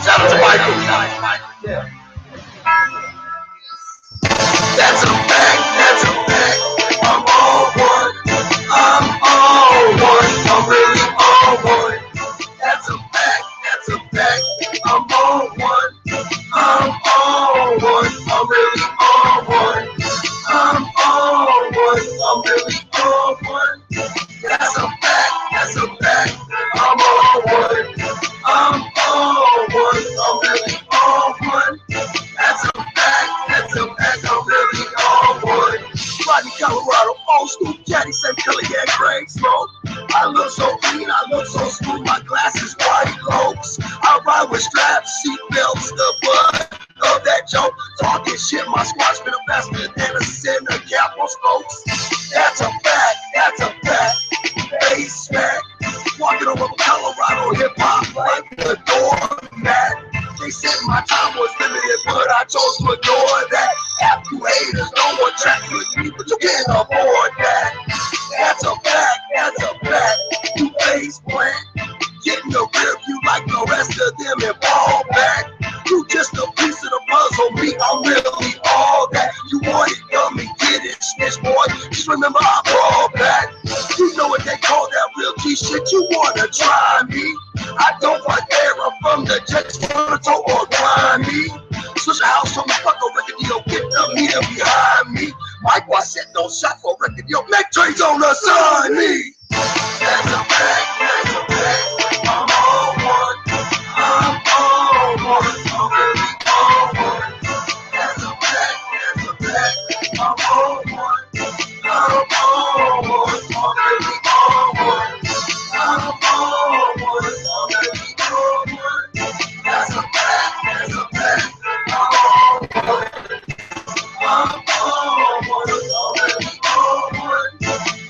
shout out to Michael. That's a fact. I'm all one. I'm really all one. That's a fact. I'm all one. I'm really all one. I'm really all one. That's a fact. I'm all one. I'm really all one. That's a fact. I'm really all one. Rodney, Colorado, old school caddy, same color, yeah, gray smoke. I look so clean, I look so smooth, my glasses white locs. I ride with straps, seat belts, the butt of that joke. Talking shit, my squad's been a bastard and a sinner, cap on spokes. That's a fact. Face smack. Walking over Colorado hip hop like the doormat. They said my time was limited, but I chose to ignore that. After you haters, no one tracks with me, but you can't afford that. That's a fact, that's a fact. You face plant, getting the rear view like the rest of them and fall back. You just a piece of the puzzle, me, I'm really all that. You want it, come and get it, snitch boy. Just remember I brought back. You know what they call that real G shit, you wanna try me? I don't want error from the judge, to or grind me. Switch a house from the fuck a record deal, get the meter behind me. Mike was set no shot for record deal, make trains on the sign me. That's a fact, that's a fact. I'm on one, I'm on one, I'm really on one. That's a fact, that's a fact. I'm on one, I'm on one, I'm really on one. I'm on one, I'm really on one. That's a fact, that's a fact. I'm on one, I'm on one, I'm really on one.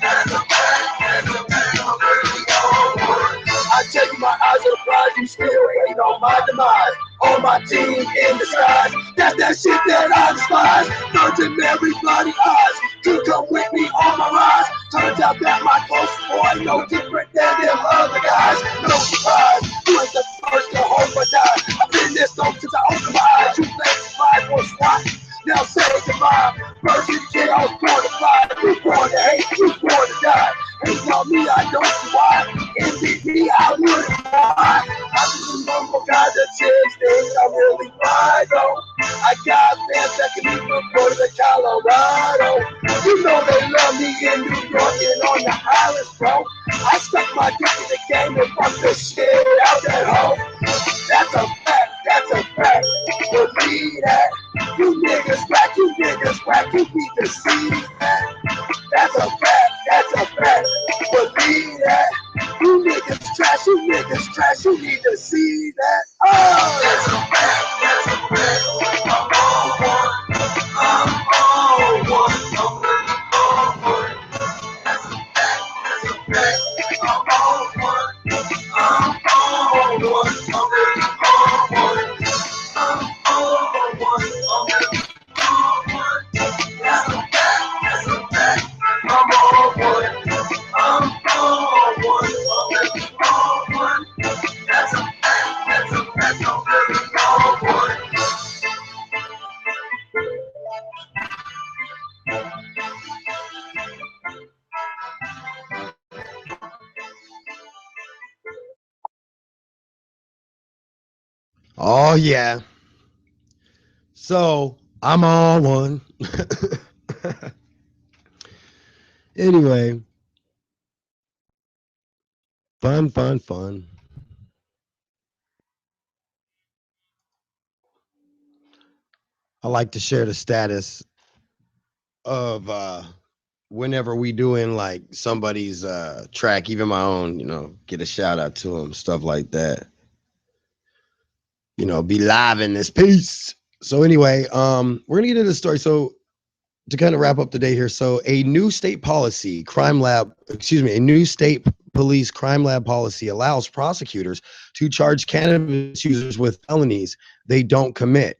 That's a fact, that's a fact. I'm really on one. I tell you, my eyes are blind, you still ain't on my demise. On my team in disguise, that's that shit that I despise. Virgin Mary bloody eyes, you come with me on my rise. Turns out that my close boy no different than them other guys. No surprise, you ain't the first to hope or die. I've been this dope since I opened my eyes. You think five or SWAT? Now say goodbye. Virgin kid, I was born to fly. You born to hate, you born to die. Hate on me, I don't see why. Envy me, I wouldn't lie. I'm just a normal guy that says things I'm really fine, though. I got fans that can even go to Colorado. You know they love me in New York and on the islands, bro. I stuck my dick in the game and fucked the shit out that hoe. That's a fact, that's a fact. Believe that. You niggas whack, you niggas whack, you need to see that. That's a fact, that's a fact. Believe that. You niggas trash, you need to see that. Oh, that's a fact, that's a fact. I'm on one, I'm on one, I'm really on one. That's a fact, that's a fact. I'm on one, I'm on one, I'm really on one. I'm on one, I'm really on one. That's a fact, that's a fact. I'm on one, I'm on one, I'm really on one. That's a fact, that's a fact. I'm really on one. Oh yeah. So I'm on one. Anyway, fun. I like to share the status of whenever we doing like somebody's track, even my own, get a shout out to them, stuff like that. Be live in this piece. So anyway, we're gonna get into the story. So to kind of wrap up the day here, so a new state policy a new state police crime lab policy allows prosecutors to charge cannabis users with felonies they don't commit.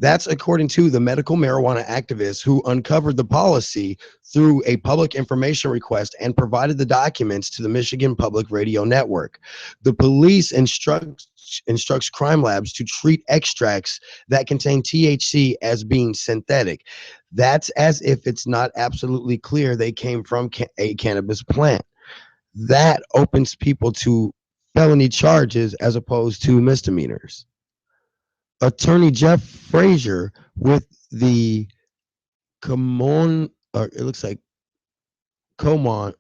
That's according to the medical marijuana activist who uncovered the policy through a public information request and provided the documents to the Michigan Public Radio Network. The police instructs crime labs to treat extracts that contain THC as being synthetic. That's as if it's not absolutely clear they came from a cannabis plant. That opens people to felony charges as opposed to misdemeanors. Attorney Jeff Frazier with the it looks like Comorn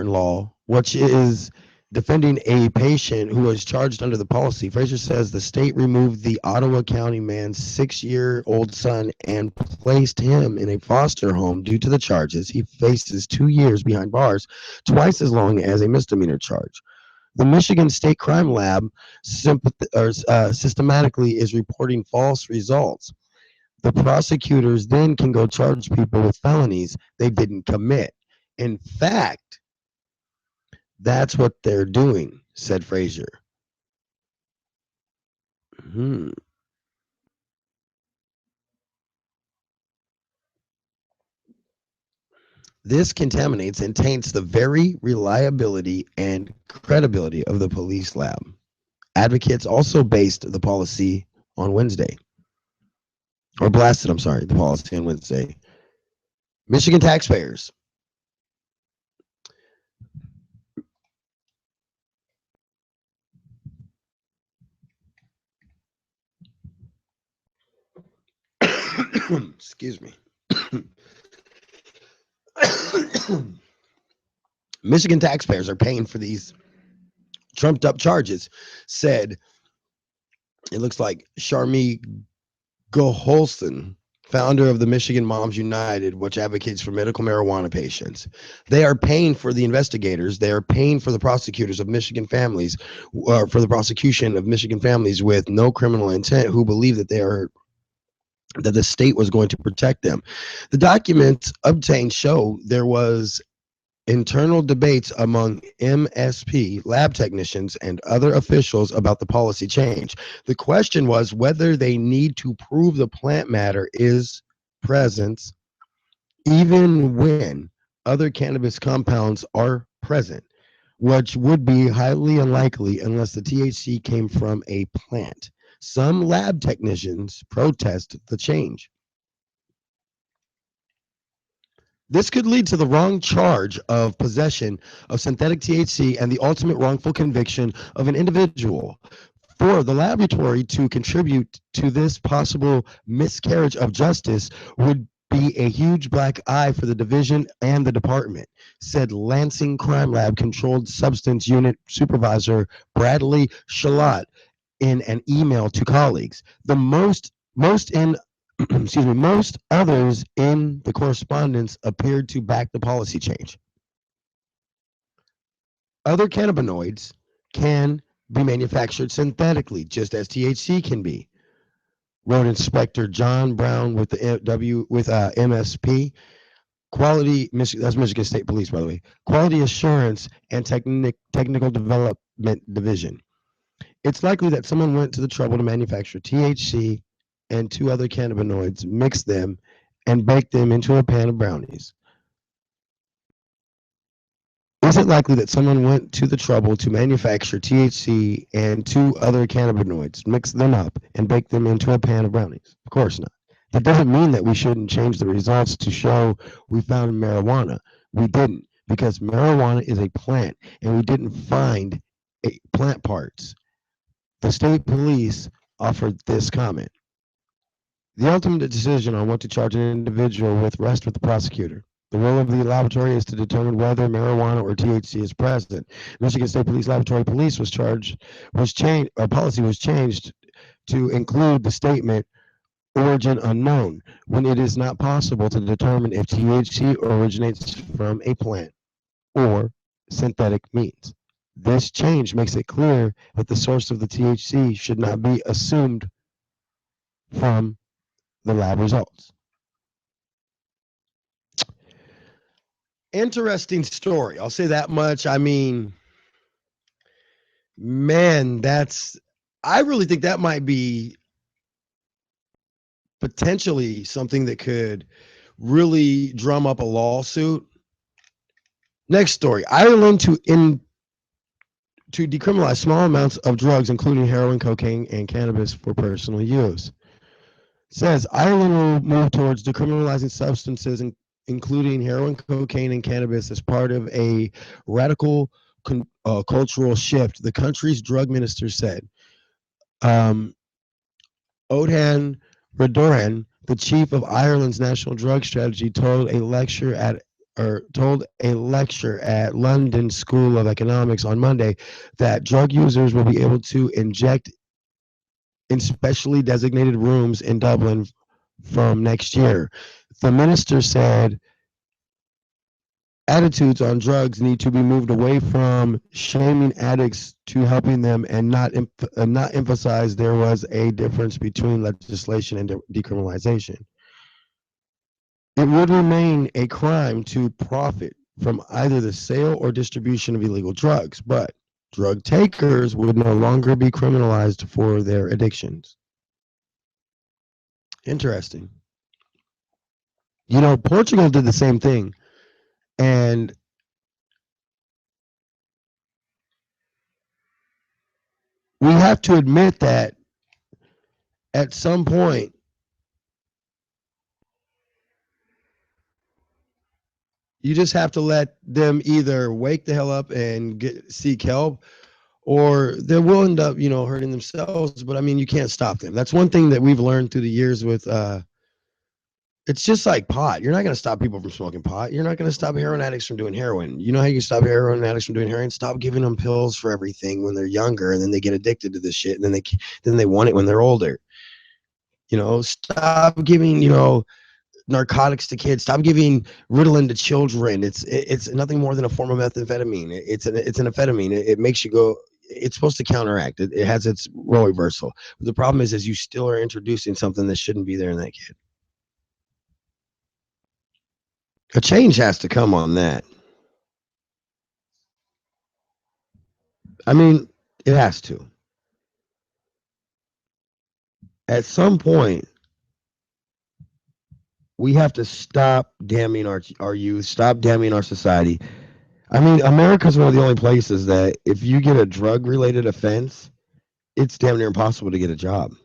law, which is defending a patient who was charged under the policy. Frazier says the state removed the Ottawa County man's 6-year-old son and placed him in a foster home due to the charges. He faces 2 years behind bars, twice as long as a misdemeanor charge. The Michigan State Crime Lab systematically is reporting false results. The prosecutors then can go charge people with felonies they didn't commit. In fact, that's what they're doing, said Frazier. Hmm. This contaminates and taints the very reliability and credibility of the police lab. Advocates also based the policy on Wednesday, or blasted, I'm sorry, the policy on Wednesday. Michigan taxpayers. Excuse me. Michigan taxpayers are paying for these trumped up charges, said it looks like Sharmi Goholson, founder of the Michigan Moms United, which advocates for medical marijuana patients. They are paying for the investigators. They are paying for the prosecutors of Michigan families, for the prosecution of Michigan families with no criminal intent who believe that that the state was going to protect them. The documents obtained show there was internal debates among MSP lab technicians and other officials about the policy change. The question was whether they need to prove the plant matter is present even when other cannabis compounds are present, which would be highly unlikely unless the THC came from a plant. Some lab technicians protest the change. This could lead to the wrong charge of possession of synthetic THC and the ultimate wrongful conviction of an individual. For the laboratory to contribute to this possible miscarriage of justice would be a huge black eye for the division and the department, said Lansing Crime Lab Controlled Substance Unit Supervisor Bradley Shalott in an email to colleagues. The most most others in the correspondence appeared to back the policy change. Other cannabinoids can be manufactured synthetically, just as THC can be, wrote Inspector John Brown with the MSP Quality. That's Michigan State Police, by the way. Quality Assurance and Technical Development Division. It's likely that someone went to the trouble to manufacture THC and two other cannabinoids, mix them, and bake them into a pan of brownies. Is it likely that someone went to the trouble to manufacture THC and two other cannabinoids, mix them up, and bake them into a pan of brownies? Of course not. That doesn't mean that we shouldn't change the results to show we found marijuana. We didn't, because marijuana is a plant, and we didn't find plant parts. The state police offered this comment. The ultimate decision on what to charge an individual with rests with the prosecutor. The role of the laboratory is to determine whether marijuana or THC is present. Michigan State Police Laboratory Police policy was changed to include the statement origin unknown when it is not possible to determine if THC originates from a plant or synthetic means. This change makes it clear that the source of the THC should not be assumed from the lab results. Interesting story. I'll say that much. I mean, man, I really think that might be potentially something that could really drum up a lawsuit. Next story. Ireland to decriminalize small amounts of drugs, including heroin, cocaine, and cannabis for personal use. Says Ireland will move towards decriminalizing substances, including heroin, cocaine, and cannabis as part of a radical cultural shift, the country's drug minister said. Odhan Radoran, the chief of Ireland's national drug strategy, told a lecture at London School of Economics on Monday that drug users will be able to inject in specially designated rooms in Dublin from next year. The minister said attitudes on drugs need to be moved away from shaming addicts to helping them, and not emphasize there was a difference between legislation and decriminalization. It would remain a crime to profit from either the sale or distribution of illegal drugs, but drug takers would no longer be criminalized for their addictions. Interesting. You know, Portugal did the same thing. And we have to admit that at some point, you just have to let them either wake the hell up and seek help, or they will end up, you know, hurting themselves. But I mean, you can't stop them. That's one thing that we've learned through the years with, it's just like pot. You're not going to stop people from smoking pot. You're not going to stop heroin addicts from doing heroin. You know how you stop heroin addicts from doing heroin? Stop giving them pills for everything when they're younger, and then they get addicted to this shit, and then they want it when they're older. You know, stop giving, you know, narcotics to kids. Stop giving Ritalin to children. It's nothing more than a form of methamphetamine. It's an amphetamine. It makes you go. It's supposed to counteract. It has its role reversal. But the problem is you still are introducing something that shouldn't be there in that kid. A change has to come on that. I mean, it has to. At some point, we have to stop damning our youth, stop damning our society. I mean, America's one of the only places that if you get a drug-related offense, it's damn near impossible to get a job.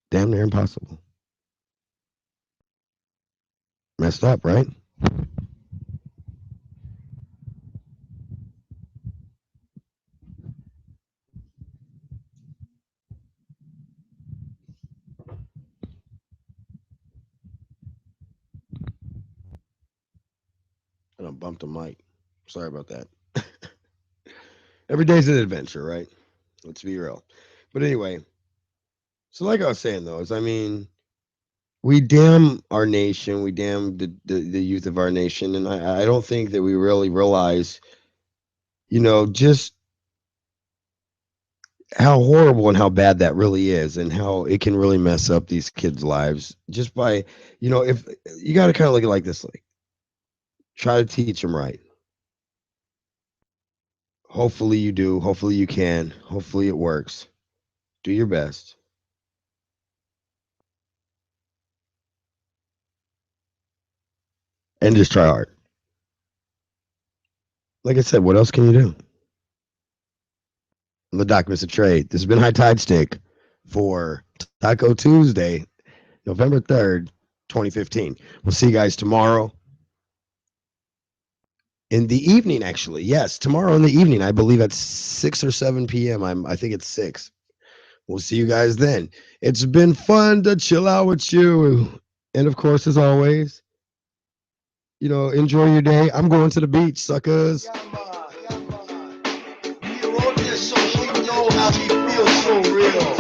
Damn near impossible. Messed up, right? I done bumped a mic. Sorry about that. Every day's an adventure, right? Let's be real. But anyway, so like I was saying, though, is I mean, we damn our nation, we damn the youth of our nation, and I don't think that we really realize, you know, just how horrible and how bad that really is, and how it can really mess up these kids' lives just by, you know, if you got to kind of look at it like this, like try to teach them right. Hopefully you do. Hopefully you can. Hopefully it works. Do your best. And just try hard. Like I said, what else can you do? I'm the Doc MistaTre. This has been High Tide Stick for Taco Tuesday, November 3rd, 2015. We'll see you guys tomorrow in the evening, actually. Yes, tomorrow in the evening. I believe at 6 or 7 p.m. I think it's 6. We'll see you guys then. It's been fun to chill out with you. And of course, as always, you know, enjoy your day. I'm going to the beach, suckers. Yeah, man. We wrote this so we know how we feel so real.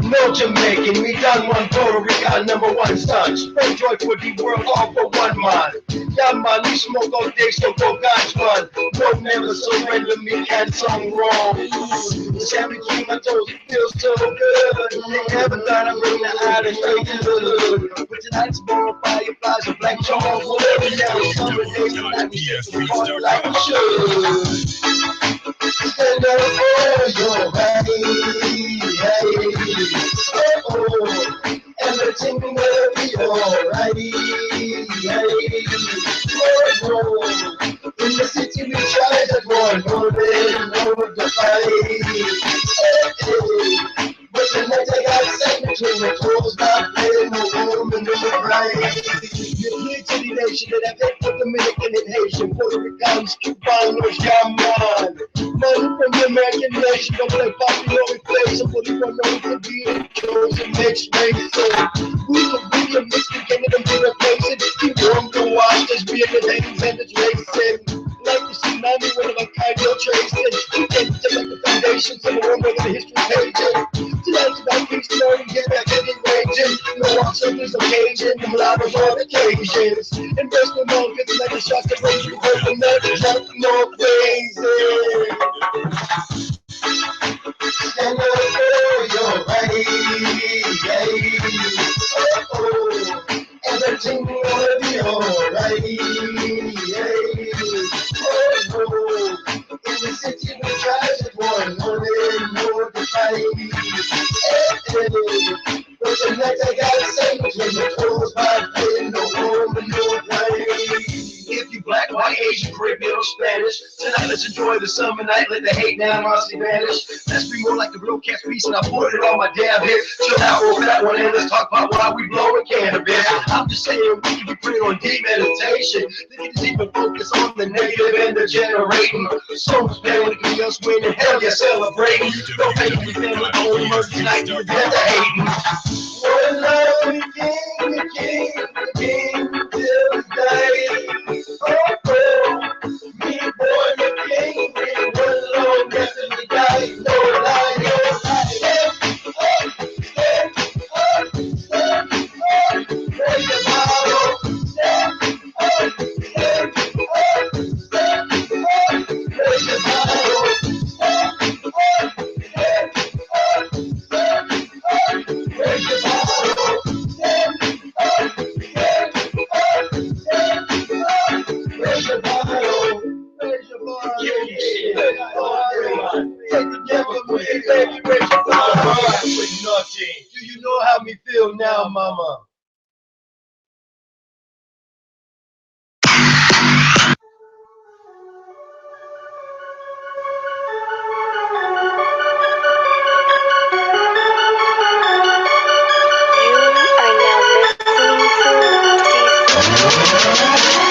No Jamaican, we done one Puerto Rican, #1 son. Spread joy for the world, all for one man. Yeah, man, we smoke all day, so go God's man. No, never surrender, me can't song wrong. The champagne between my toes, it feels so good. They never thought I'm in the eye, straight to the hood. But tonight's more fireflies and black charcoal wood. Now it's summer days, and I be sitting on like a should. Stand up for your body, hey. Oh, everything will be alrighty, hey. Oh, in the city we try to go and hold the fight, hey. But tonight I got set between the clothes, not playing no room and no right. You're here to the nation that I've hit for Dominican and Haitian, Puerto Ricans, Cubanos, yeah, man. Money from the American nation, don't play poppy or inflation, but we want to be in chosen next race. So we can mix the kingdom to replace it. Keep warm to watch this being the names and it's racing. Like the tsunami, one of a kind of tracing. We can't take the foundations of the world where the history pages. Tonight's about peace, learning, get back in raging. No obstacles, occasion, the lava on occasions. Investment markets like the shots that raise you from the jump, no crazy. Stand up for your right, oh, everything But the next I gotta say, when the clothes by in the room and no play. If you black, white, Asian, Caribbean, or Spanish, tonight let's enjoy the summer night, let the hate now honestly vanish. Let's be more like the real cast piece, and I put it on my damn head. Chill out, roll that one, and let's talk about why we blowing cannabis. I'm just saying, we can be putting on deep meditation. They can even focus on the negative and the generating. So much pain to be us winning, hell yeah, celebrating. Don't make me feel like only mercy tonight, you're dead to hating. One love, we king, till the day. Oh, me born the king, one long death in the day. No lie, no lie. Step up, raise your bottle. Step up, raise your bottle. Raise your bottle. Raise your bottle. Raise your bottle. Take the devil with you, baby. Raise your bottle. With nothing. Do you know how me feel now, mama?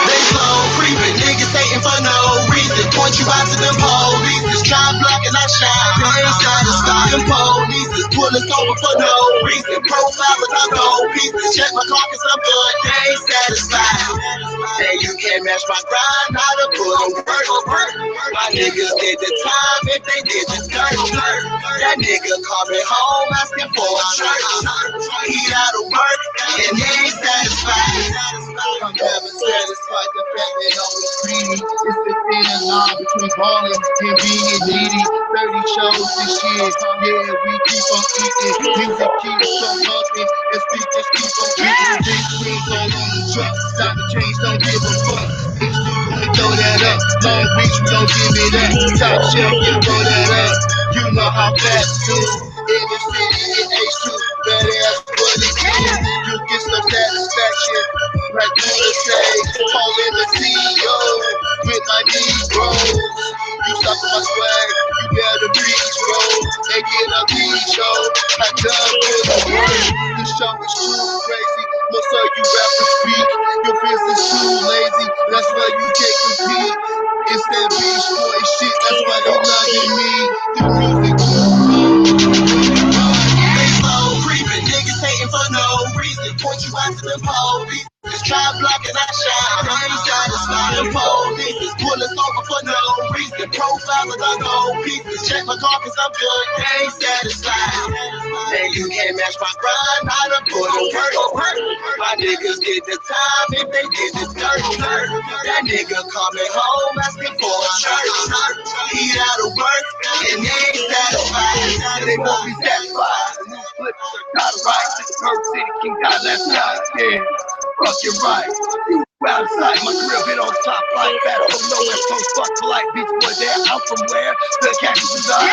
They slow creeping, niggas hating for no reason. Point you out to them police, try blocking our shine. They ain't satisfied. Them police pull us over for no reason. Profile with our gold pieces. Check my car cause I'm good, they ain't satisfied. And you can't match my grind, how to put them work. My niggas did the time if they did the dirt. That nigga coming home asking for a shirt. He out of work and he ain't satisfied. I'm never satisfied, the fact that I'm greedy. It's the thin line between balling and being needy. 30 shows this year, yeah, we keep on eating. Music keeps on bumping, and speakers keep on beating. Big screens all on the truck, stop the change, don't give a fuck. H2, we throw that up. Long Beach, we gon' give it up. Top shelf, yeah, throw that up. You know how fast it is. In the city, in H2, badass, what it do. You get some satisfaction. Like Buddha say, calling the CEO with my Negroes. You stop my swag, you better reach, bro. And get a lead show. I done for the work. The show is too crazy. Most of you rappers speak. Your business too lazy. That's why you can't compete. It's that beach boy shit. That's why they loving me. The music too cold. They slow creeping, niggas hating for no reason. Point you out to the police. Try blocking our shine. They ain't satisfied. The police pull us over for no reason. Profile with our gold pieces. Check my car cause I'm good. They ain't satisfied. And you can't match my grind. How to put them work. My niggas did the time if they did the dirt. That nigga coming home asking for a shirt. He out of work and they ain't satisfied. They won't be satisfied. The new flippers are got it right. Earth City King got left out. Yeah, fuck you right. You out of sight. My career been on top like that. From nowhere, close fuck polite beach boy there. I'm from where the cactus reside.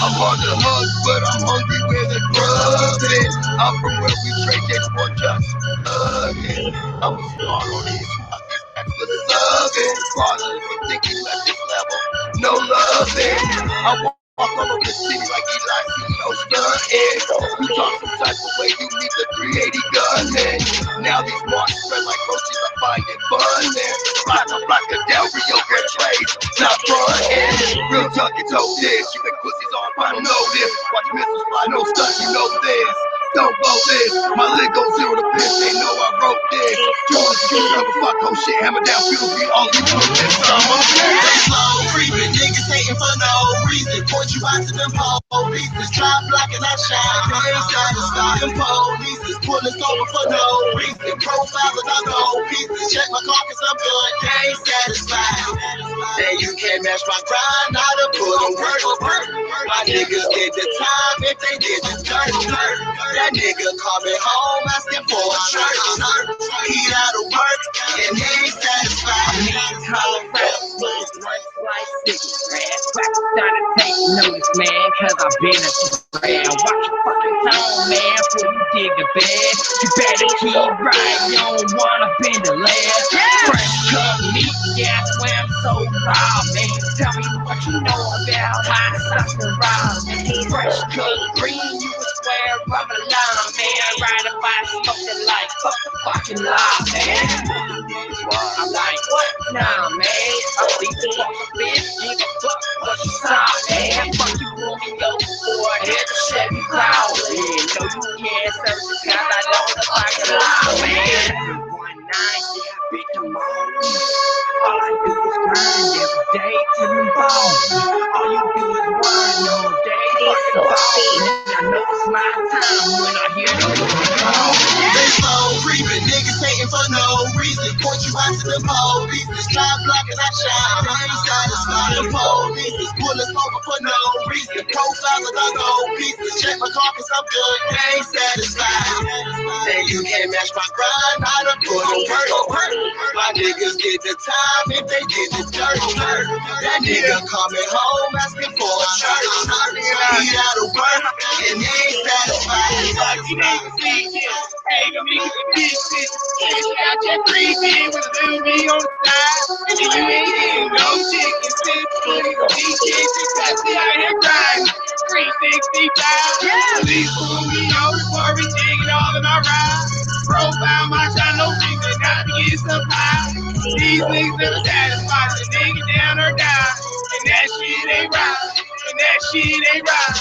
I'm hard to hug, but I'm hungry where the grub is. I'm from where we trade dates for just hugging. I'm a star on these fucking stacks for the loving. Father, you think you at this level? No loving. I walk all over the city like Eli CEO stunting. You talk some type of way, you need the 380 gunman. Now these marks spread like roaches, I find it fun, man. Slide up like a Del Rio Grande trade, not frontin'. Real tuck and toe this, you make pussies on, I don't know this. Watch missiles fly, no stunt, you know this. Don't vote this, my lid goes 0 to 50, they know I wrote this. Choose you never fuck whole shit, hammer down, fuel beat, all you know this summer. They slow creeping, niggas hating for no reason. Point you out to them police, try blocking our shine. They ain't satisfied. Them police pull us over for no reason. Profile with our gold pieces. Check my car cause I'm good, they ain't satisfied. And you can't match my grind, how to put them work. My niggas did the time if they did the dirt. That nigga coming home asking for a shirt. He out of work and he ain't satisfied. all around. Smoke blunts like cigarettes. Rappers started to take notice, man, cause I've been a threat. Watch your fucking tone, man, before you dig the bed. You better keep right, you don't wanna bend the lead. Fresh cut meat, yeah, I swear I'm so raw, man. Tell me what you know about hot sauce and raw, man. Fresh cut green, you would swear I'm a llama, man. Ride a bike, smoking like fuck the fucking law, man. I'm like, what? Nah, man. I'm sleeping off a bitch, nigga, fuck what you saw, man. Fuck you, Romeo, boy, here's the Chevy Crowley. No, you can't search the cause I know the fucking law, man. 719, yeah, bitch, I'm on. All I do is grind every day till I'm ballin'. All you do is run all day, fucking ballin'. I know it's my time when I hear the music call. They slow creeping, niggas hating for no reason. Point you out to the police. This trap blocking our shine. They ain't satisfied. The police pull us over for no reason. Profiles of the gold pieces. Check my car cause I'm good. They ain't satisfied. And you can't match my grind. I done put on work. My niggas get the time if they get the dirt. That nigga coming home asking for a shirt. He out of work and they ain't satisfied. You niggas see this. Hey, them niggas are bitches. Fish out your creeping with a little bit on the side. And you ain't getting no chicken. Six foot, DJs, especially out here grinding. 365. Police pull me over for everything and all in my ride. Profile my shot, no reason not to get supplied. These niggas never satisfied. The nigga down or die. And that shit ain't right. And that shit ain't right.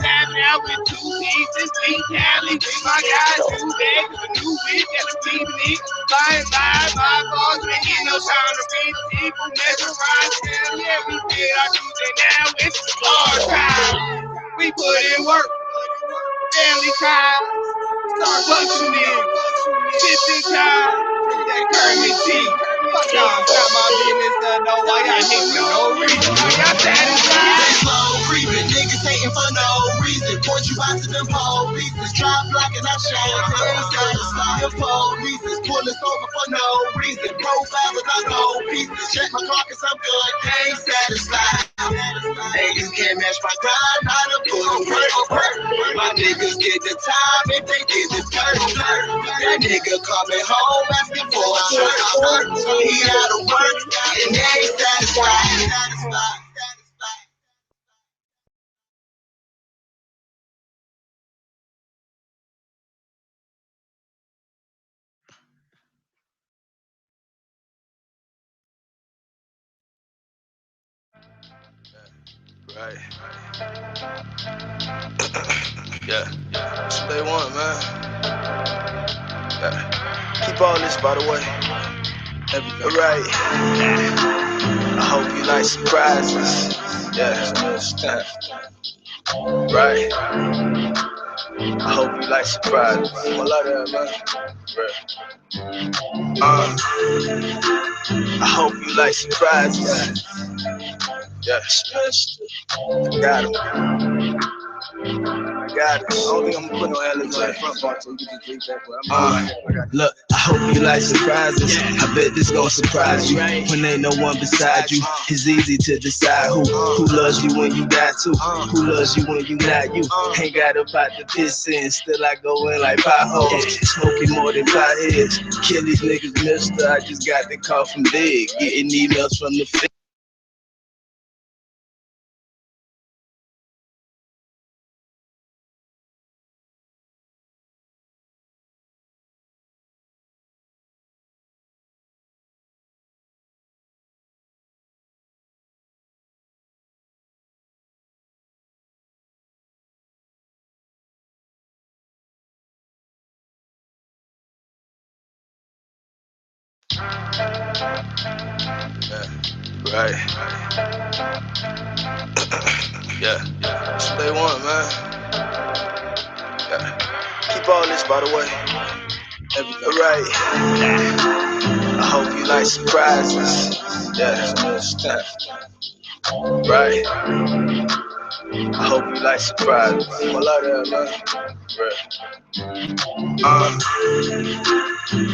Snapping out with 2 pieces, big Cali with my guys, 2 bags, a new whip, and a keeping it. Buying 5 balls, ain't getting no time to read people, mesmerize, tell me everything I do, say now it's our time. We put in work, family time, start functioning, 15 times, that Kermit T. Fuck y'all, it's not my business to know why y'all hit for no reason. Are y'all satisfied? They slow creeping, niggas hating for no reason. Point you out to them police. Drop blocking our shine. They ain't satisfied. The police pull us over for no reason. Profiles of our gold pieces. Check my car cause I'm good. They ain't satisfied. And you can't match my grind. I done put on work. My niggas get the time if they get the dirt. That nigga coming home asking for a shirt. He out of work and they ain't satisfied. Right. Yeah. That's what they want, man. Yeah. Keep all this, by the way. Alright. I hope you like surprises. Yeah. Right. I hope you like surprises. I'm a lot of that, man. I hope you like surprises. Yeah. Got him. Got it. I don't think I'm gonna put no elevator front part so you can drink that, but look, I hope you like surprises. I bet this gon' surprise you. When ain't no one beside you, it's easy to decide who loves you when you got to, who loves you when you not you. Ain't got about the piss in, still I go in like potholes. Smoking more than potheads. Kill these niggas, mister. I just got the call from Big, getting emails from the fit. Right. Yeah. That's what they want, man. Yeah. Keep all this, by the way. Alright. I hope you like surprises. Yeah. Right. I hope you like surprises. I'm a lot of that, man.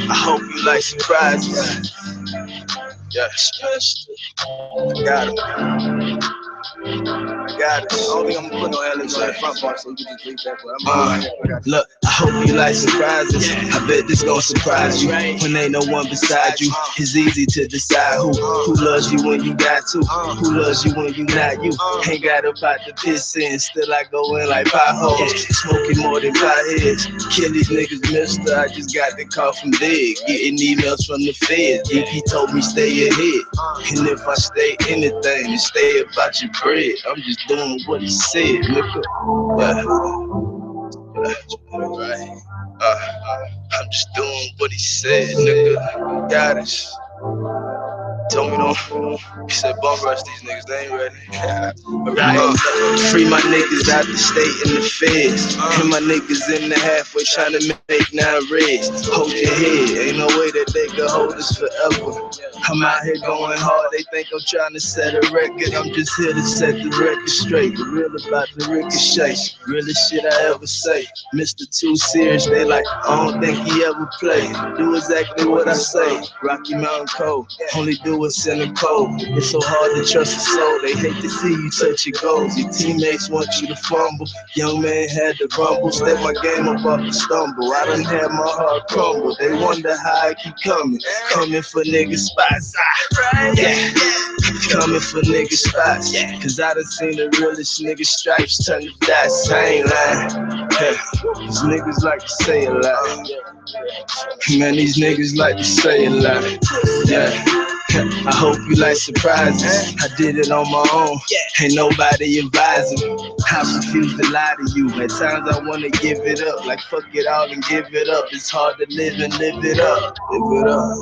I hope you like surprises. Yeah, I got it. I got it. I don't think I'm gonna put no L's on the front part, so you can just leave that. But look, I hope you like surprises. I bet this gon' surprise you. When ain't no one beside you, it's easy to decide who loves you when you got to, who loves you when you not you. Ain't got about the piss in, still I go in like potholes. Smoking more than potheads. Kill these niggas, mister. I just got the call from Dig. Getting emails from the feds. He told me stay ahead. And if I stay anything, then stay about your bread. I'm just doing what he said, nigga. Right. I'm just doing what he said, nigga. Got it. Told me don't. He said bum rush these niggas, they ain't ready. Free my niggas out the state and the feds. And my niggas in the halfway trying to make 9 reds. Hold your head, ain't no way that they can hold us forever. I'm out here going hard, they think I'm trying to set a record. I'm just here to set the record straight. Real about the ricochet, realest shit I ever say. Mr. Too Serious, they like, I don't think he ever played. Do exactly what I say. Rocky Mountain Code, only do what's in the code. It's so hard to trust a soul, they hate to see you touch your goals. Your teammates want you to fumble. Young man had to rumble, step my game up off the stumble. I done had my heart crumble. They wonder how I keep coming for niggas spots. Yeah. Coming for niggas spots, cause I done seen the realest niggas stripes turn to dots. I ain't lying, these niggas like to say a lot. Man, these niggas like to say a lot. Yeah. I hope you like surprises. I did it on my own, ain't nobody advising. I refuse to lie to you. At times I wanna give it up, like fuck it all and give it up. It's hard to live and live it up. Live it up.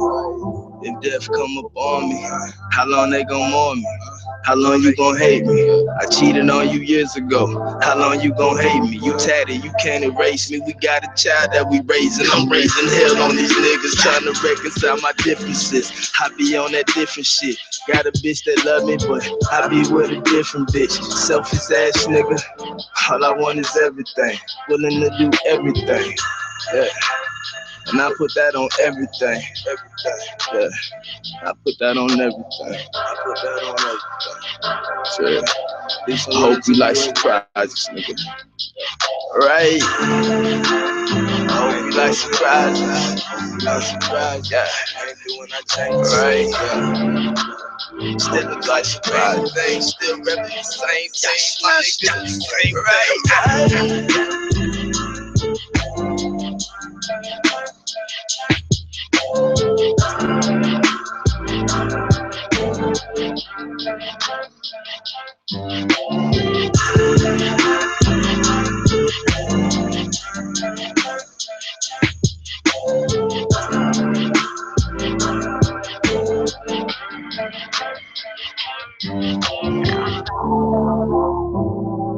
If death come up on me, how long they gon' mourn me? How long you gon' hate me? I cheated on you years ago. How long you gon' hate me? You tatted, you can't erase me. We got a child that we raising. I'm raising hell on these niggas, trying to reconcile my differences. I be on that different shit. Got a bitch that love me, but I be with a different bitch. Selfish ass nigga. All I want is everything. Willing to do everything. Yeah. And I put that on everything. Yeah. I put that on everything. Yeah. I hope you like surprises, nigga. Right. I hope you like surprises. Yeah. Right. Yeah. Still look like surprise things. Still repping the same thing. My niggas the same right.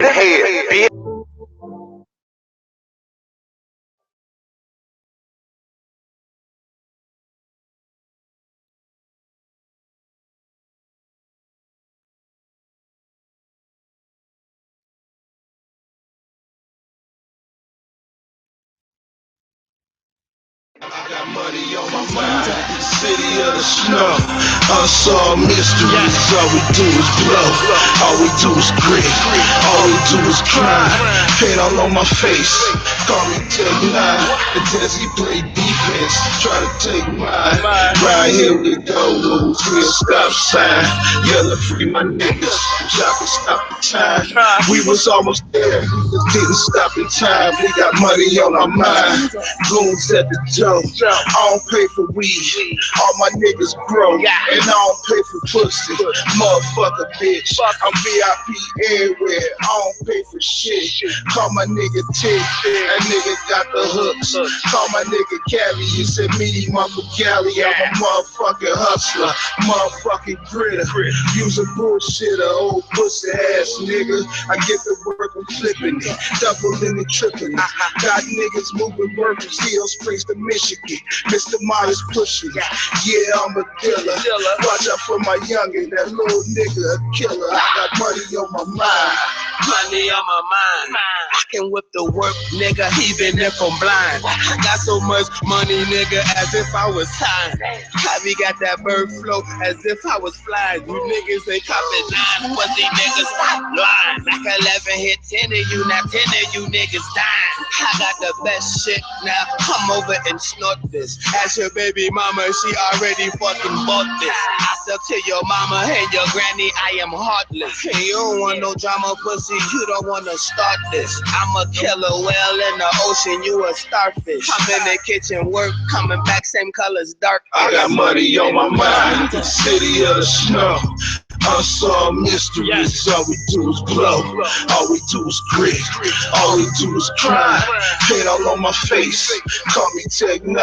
Hey, Got money on my mind, city of the snow. Unsolved mysteries, all we do is blow. All we do is grit, all we do is grind. Paint all on my face, call me Tech 9. The Desi play defense, try to take mine. Right here we go, moves, real stop sign. Yellow free my niggas, y'all can stop the time. We was almost there, didn't stop in time. We got money on our mind, goons at the door. I don't pay for weed, all my niggas grow, and I don't pay for pussy, motherfucker bitch. I'm VIP everywhere, I don't pay for shit. Call my nigga Tick, that nigga got the hooks. Call my nigga Cali, you said meet him up for Cali. I'm a motherfucking hustler, motherfucking critter. Use a bullshitter, old pussy ass nigga. I get the work, I'm flipping it, doubling and tripling it. Got niggas moving work from Steel Springs to Michigan. Mr. Myers pushing it. Yeah, I'm a dealer. Watch out for my youngin', that little nigga a killer. I got money on my mind. Money on my mind. can whip the work, nigga, even if I'm blind. I got so much money, nigga, as if I was signed. Javi got that bird flow as if I was flying. You niggas ain't copping nine, pussy niggas stop lying. Like 11 hit 10 of you, now 10 of you niggas dying. I got the best shit now, come over and snort this. Ask your baby mama, she already fucking bought this. I sell to your mama and your granny, I am heartless. And you don't want no drama, pussy, you don't wanna start this. I'm a killer whale in the ocean, you a starfish. I'm in the kitchen, work, coming back, same colors, dark. I got money on my mind, city of the snow. Unsolved mysteries, all we do is blow. All we do is grit, all we do is crime. Paint all on my face, call me Tech 9.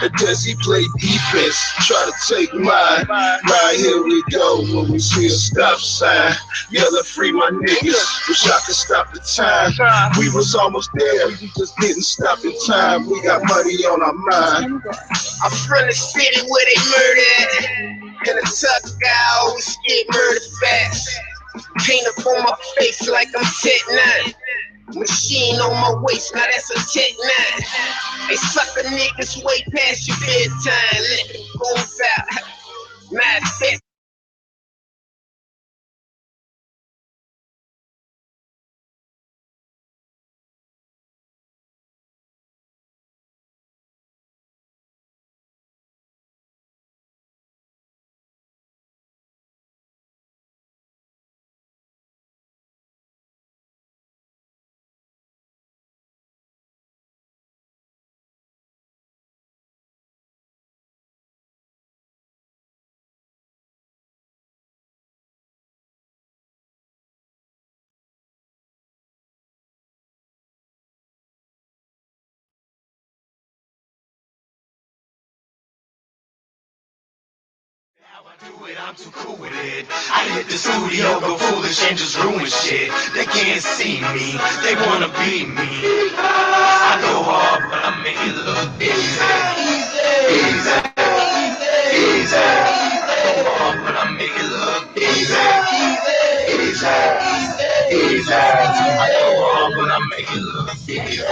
The Desi play defense, try to take mine. Right, here we go, when we see a stop sign. Yelling free my niggas, wish I could stop the time. We was almost there, we just didn't stop in time. We got money on our mind. I'm from the city where they murder. In a tuck guy always get murdered fast. Paint up on my face like I'm Tech 9. Machine on my waist, now that's a Tech 9. They sucker niggas way past your bedtime. Let them go out. Mad fit. I'm too cool with it. I hit the studio, go foolish and just ruin shit. They can't see me, they wanna be me. I go hard, but I make it look easy. Easy, easy. I go hard, but I make it look easy. Easy, easy. I go hard, but I make it look easy.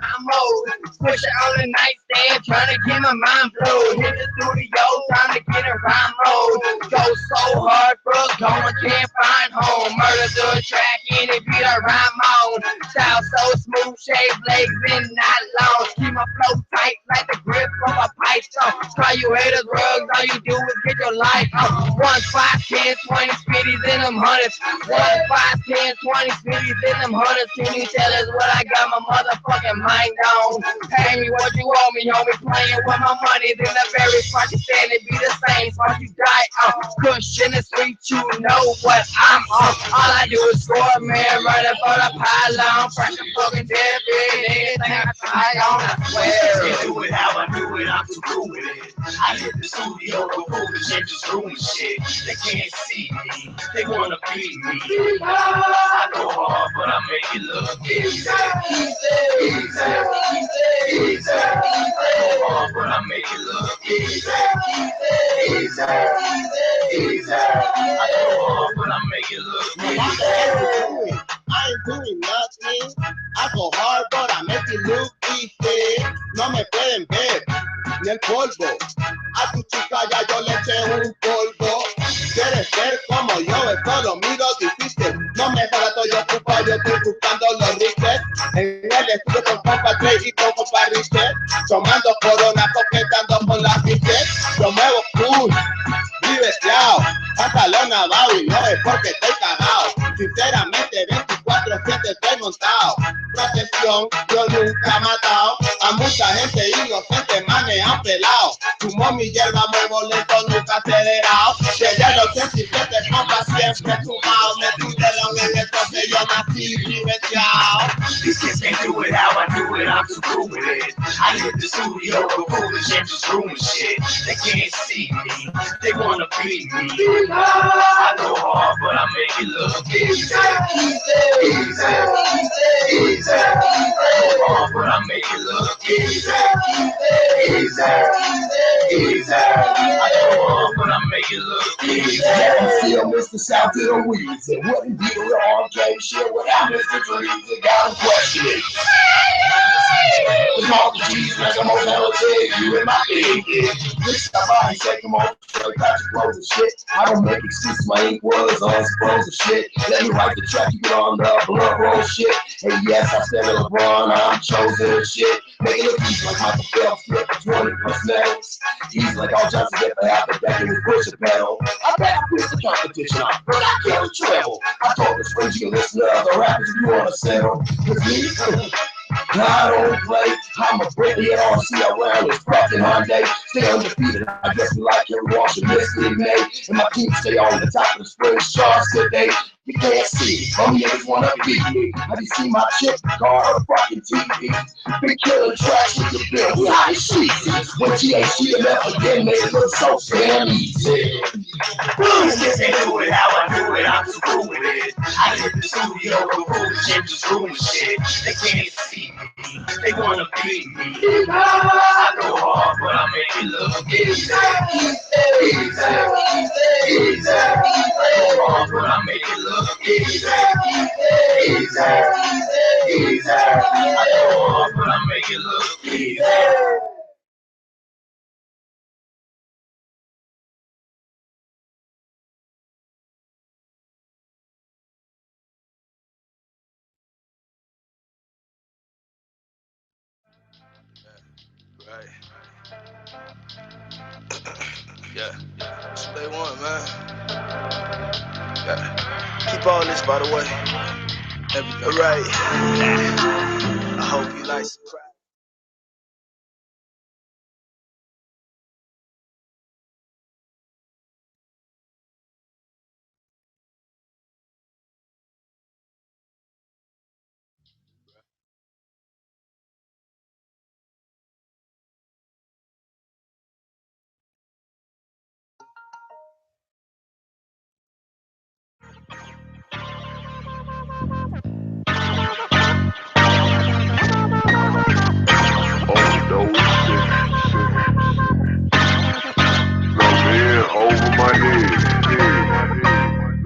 I'm old, push it on the nightstand, trying to get my mind blowed. Hit the studio, time to get a rhyme mode. Go so hard, bro, going can't find home. Murder the track, any beat I rhyme on. Style so smooth, shaved legs and not long. Keep my flow tight like the grip of a python. Try you haters, rugs, all you do is get your life on. 1, 5, 10, 20 speedies in them hundreds. 1, 5, 10, 20 speedies in them hundreds. Can you tell us what I got my motherfucking mind on? Pay me what you owe me, homie. Playing with my money, then the very spot you stand it be the same spot you die on. Cushion the street, you know what I'm on. All I do is score, man, running for the pylon. Pressure fucking dead, anything I try on, I swear. Can't do it how I do it, I'm too cool with it. I hit the studio, go foolish and just ruin shit. They can't see me, they wanna be me. I go hard, but I make it look easy. Easy, easy. I go hard, but I make it look easy. Easy, easy. I go hard, but I make it look easy. I ain't doing nothing. I go hard, but I make it look easy. No me pueden ver, ni el polvo. A tu chica ya yo le eché un polvo. Quieres ser como yo, esto lo miro difícil. No me jodas, estoy ocupado, yo estoy buscando los riches. En el estudio con compa Trey y con compa Richard. Tomando corona, coquetando con la piches. Yo muevo cool, vives claro. Pantalón abajo y no es porque estoy cagado. Sinceramente 24/7 estoy montado. Protección, yo nunca he matado a mucha gente inocente, me han pelado. Fumo mi hierba, muevo lento, nunca acelerado. Desde los 87 compas siempre fumado. Me tuvieron en el toque, yo nací vivenciado. These kids can't do it how I do it, I'm too cool with it. I hit the studio, go foolish and just ruin shit. They can't see me, they wanna be me. I go hard, but I make it look easy. Easy, easy. I go hard, but I make it look easy. Easy, easy. I go hard, but I make it look easy. Feel me Mr. South to the weeds. It wouldn't be the arcade shit without Mr. Trees. It got him questioning. The Mark the cheese like I'm on LJ, you in my big dick. Bitch, my body say, come on, straight got your clothes and shit. I don't make excuses, my ink was unsupposed and shit. Let me write the track, you get on the blood roll shit. Hey, yes, I said LeBron, I'm chosen and shit. Making it easy like Michael Phelps, flip for 20 plus medals. Easy like all Johnson get for half a decade with push a pedal. I bet I quit the competition, but I can't travel. I told the friends you can listen to other rappers if you want to settle. Cause me, I don't play. I'm a Britney at RC around this fucking Hyundai. Stay undefeated. I guess we like Kerry Washington, Misty May. And my team stay on the top of the spring charts today. You can't see it. Some niggas wanna beat me. Have you seen my chip car on fucking TV? Been killing tracks with the bill. We hot as sheets. When THCMF again made it look so damn easy. Just ain't do it how I do it. I'm just cool with it. I hit the studio with cool shit, just ruin shit. They can't see me. They wanna beat me. I go hard, but I make it look easy. Easy. I go hard, but I make it look easy. Easy. I go hard, but I make it look easy. Right. Yeah. That's what they want, man. Yeah. Keep all this, by the way. Alright. I hope you like surprise. Overdose shit. Come in over my head.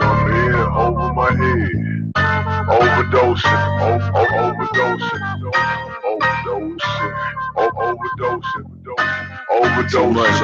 Come in over my head. Overdosing. Overdosing.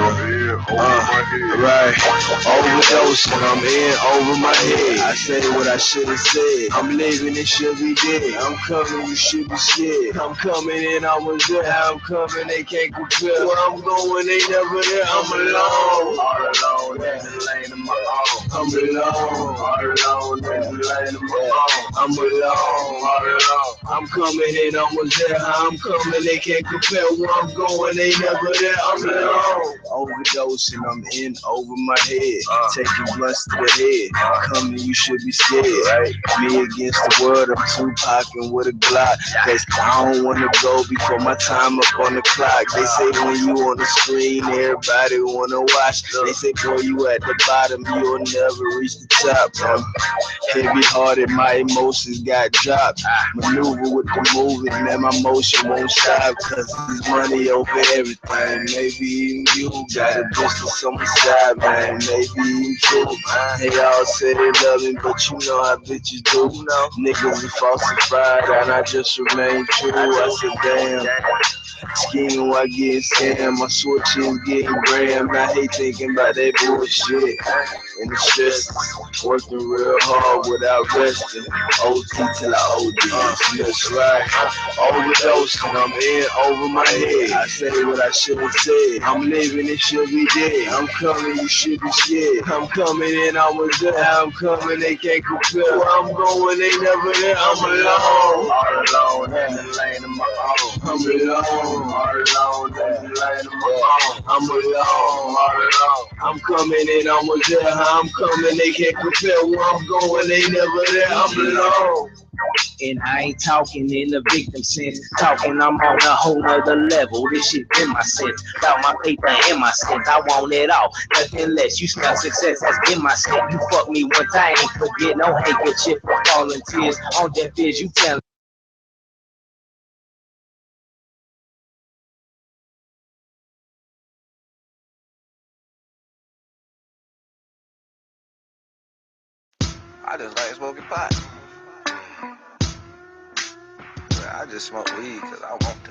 I'm in over my head. Right. Overdosing, I'm in over my head. I say what I should have said. I'm living, it should be dead. I'm coming, you should be scared. I'm coming and I was there. I'm coming, they can't compare. Where I'm going, they never there. I'm alone. All alone in the lane of my own. I'm alone. All alone in the lane of my own. I'm alone. All alone. I'm coming and I was there. I'm coming, they can't compare. Where I'm going, they never there. I'm alone. Overdosing, I'm in over my head. Taking blunts to the head. Coming, you should be scared. Right? Me against the world, I'm Tupac and with a Glock. Cause I don't wanna go before my time up on the clock. They say when you on the screen, everybody wanna watch. They say, boy, you at the bottom, you'll never reach the top. Heavy hearted, my emotions got dropped. Maneuver with the movement, man, my motion won't stop. Cause there's money over everything. Maybe even you got a business on the side, man. Maybe even true. They all say they love me, but you know how bitches do. Niggas are falsified, and I just remain true. I said, damn. Scheming while getting scammed, my switch is getting grammed. I hate thinking about that bullshit. And the stress, working real hard without resting. OT till I OD. That's right. Overdosing, I'm in over my head. I say what I should have said. I'm living, it should be dead. I'm coming, you should be scared. I'm coming and I was there. I'm coming, they can't compare. Where I'm going, they never there. I'm alone. All alone in the lane of my own. I'm alone. All alone in the lane of my own. I'm alone. All alone. I'm coming and I was there. I'm coming, they can't compare. Where I'm going, they never there. I'm alone. And I ain't talking in the victim sense. Talking, I'm on a whole nother level. This shit in my sense. Got my paper in my sense. I want it all. Nothing less. You smell success. That's in my sense. You fuck me one time. Ain't forget no hate. Good shit for falling tears. On deaf ears, you tell I just like smoking pot. I just smoke weed because I want to.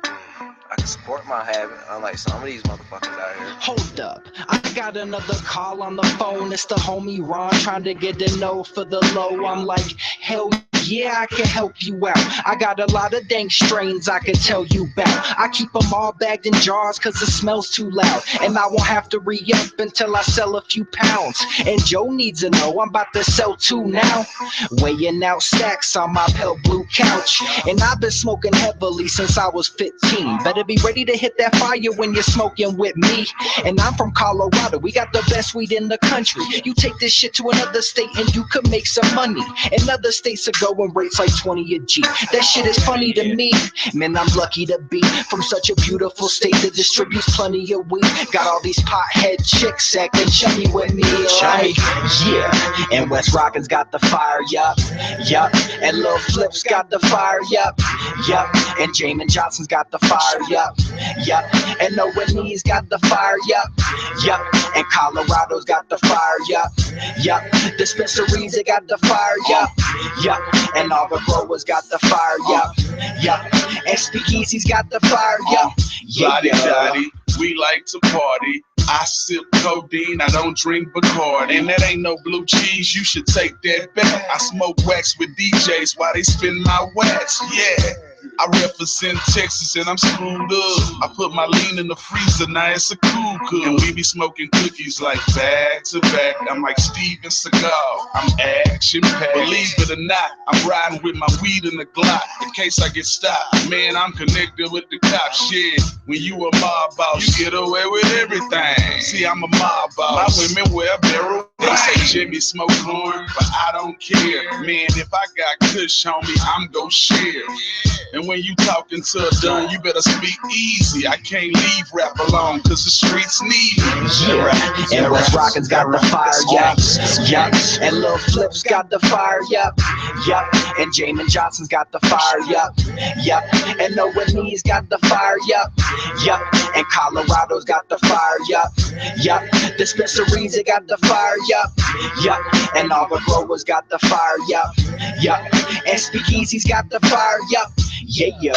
I can support my habit, unlike some of these motherfuckers out here. Hold up, I got another call on the phone. It's the homie Ron trying to get a no for the low. I'm like, hell yeah, I can help you out. I got a lot of dank strains I can tell you about. I keep them all bagged in jars cause the smell's too loud. And I won't have to re-up until I sell a few pounds. And Joe needs to know I'm about to sell 2 now. Weighing out stacks on my pale blue couch. And I've been smoking heavily since I was 15. Better be ready to hit that fire when you're smoking with me. And I'm from Colorado, we got the best weed in the country. You take this shit to another state and you could make some money. In other states are going rates like 20 a G. That shit is funny to me. Man, I'm lucky to be from such a beautiful state that distributes plenty of weed. Got all these pothead chicks acting chummy with me. Like, yeah. And West Rockin's got the fire, yup. And Lil Flip's got the fire, yup. And Jamin Johnson's got the fire, yup. And Owen's got the fire, yup. And Colorado's got the fire, yup. Dispensaries, they got the fire, yup. And all the growers got the fire, yup. And Speakeasy's got the fire, yup. Lottie-dottie, we like to party. I sip codeine, I don't drink Bacardi. And that ain't no blue cheese, you should take that back. I smoke wax with DJs while they spin my wax, yeah. I represent Texas and I'm screwed up. I put my lean in the freezer, now it's a cool cook. And we be smoking cookies like back to back. I'm like Steven Seagal, I'm action packed. Believe it or not, I'm riding with my weed in the Glock in case I get stopped. Man, I'm connected with the cops, shit. When you a mob boss, you get away with everything. See, I'm a mob boss. My women wear barrel. They say Jimmy smoke horn, but I don't care. Man, if I got kush on me, I'm gon' share. And when you talking to a done, you better speak easy. I can't leave rap alone, cause the streets need me. And West Rockin's got the fire, yup. And Lil Flip's got the fire, yup. And Jamin Johnson's got the fire, yup. And Owen's got the fire, yup. And Colorado's got the fire, yup. Dispensaries, they got the fire, yup. And all the growers got the fire, yup. And Speakeasy's got the fire, yup. Yeah.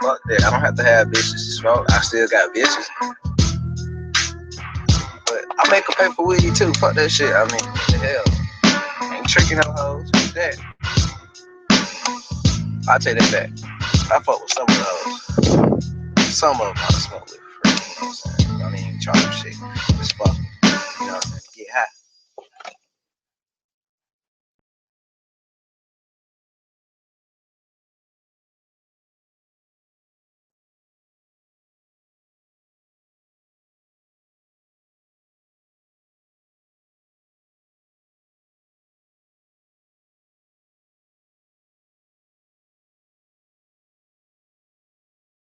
Fuck that, I don't have to have bitches to smoke. I still got bitches. But I make a pay for weed too. Fuck that shit. I mean, what the hell? Ain't tricking no hoes. Fuck that. I take that back. I fuck with some of those. Some of them I smoke with. You know what I'm saying? I don't even charge shit. Just fuck. You know what I'm saying? Get high.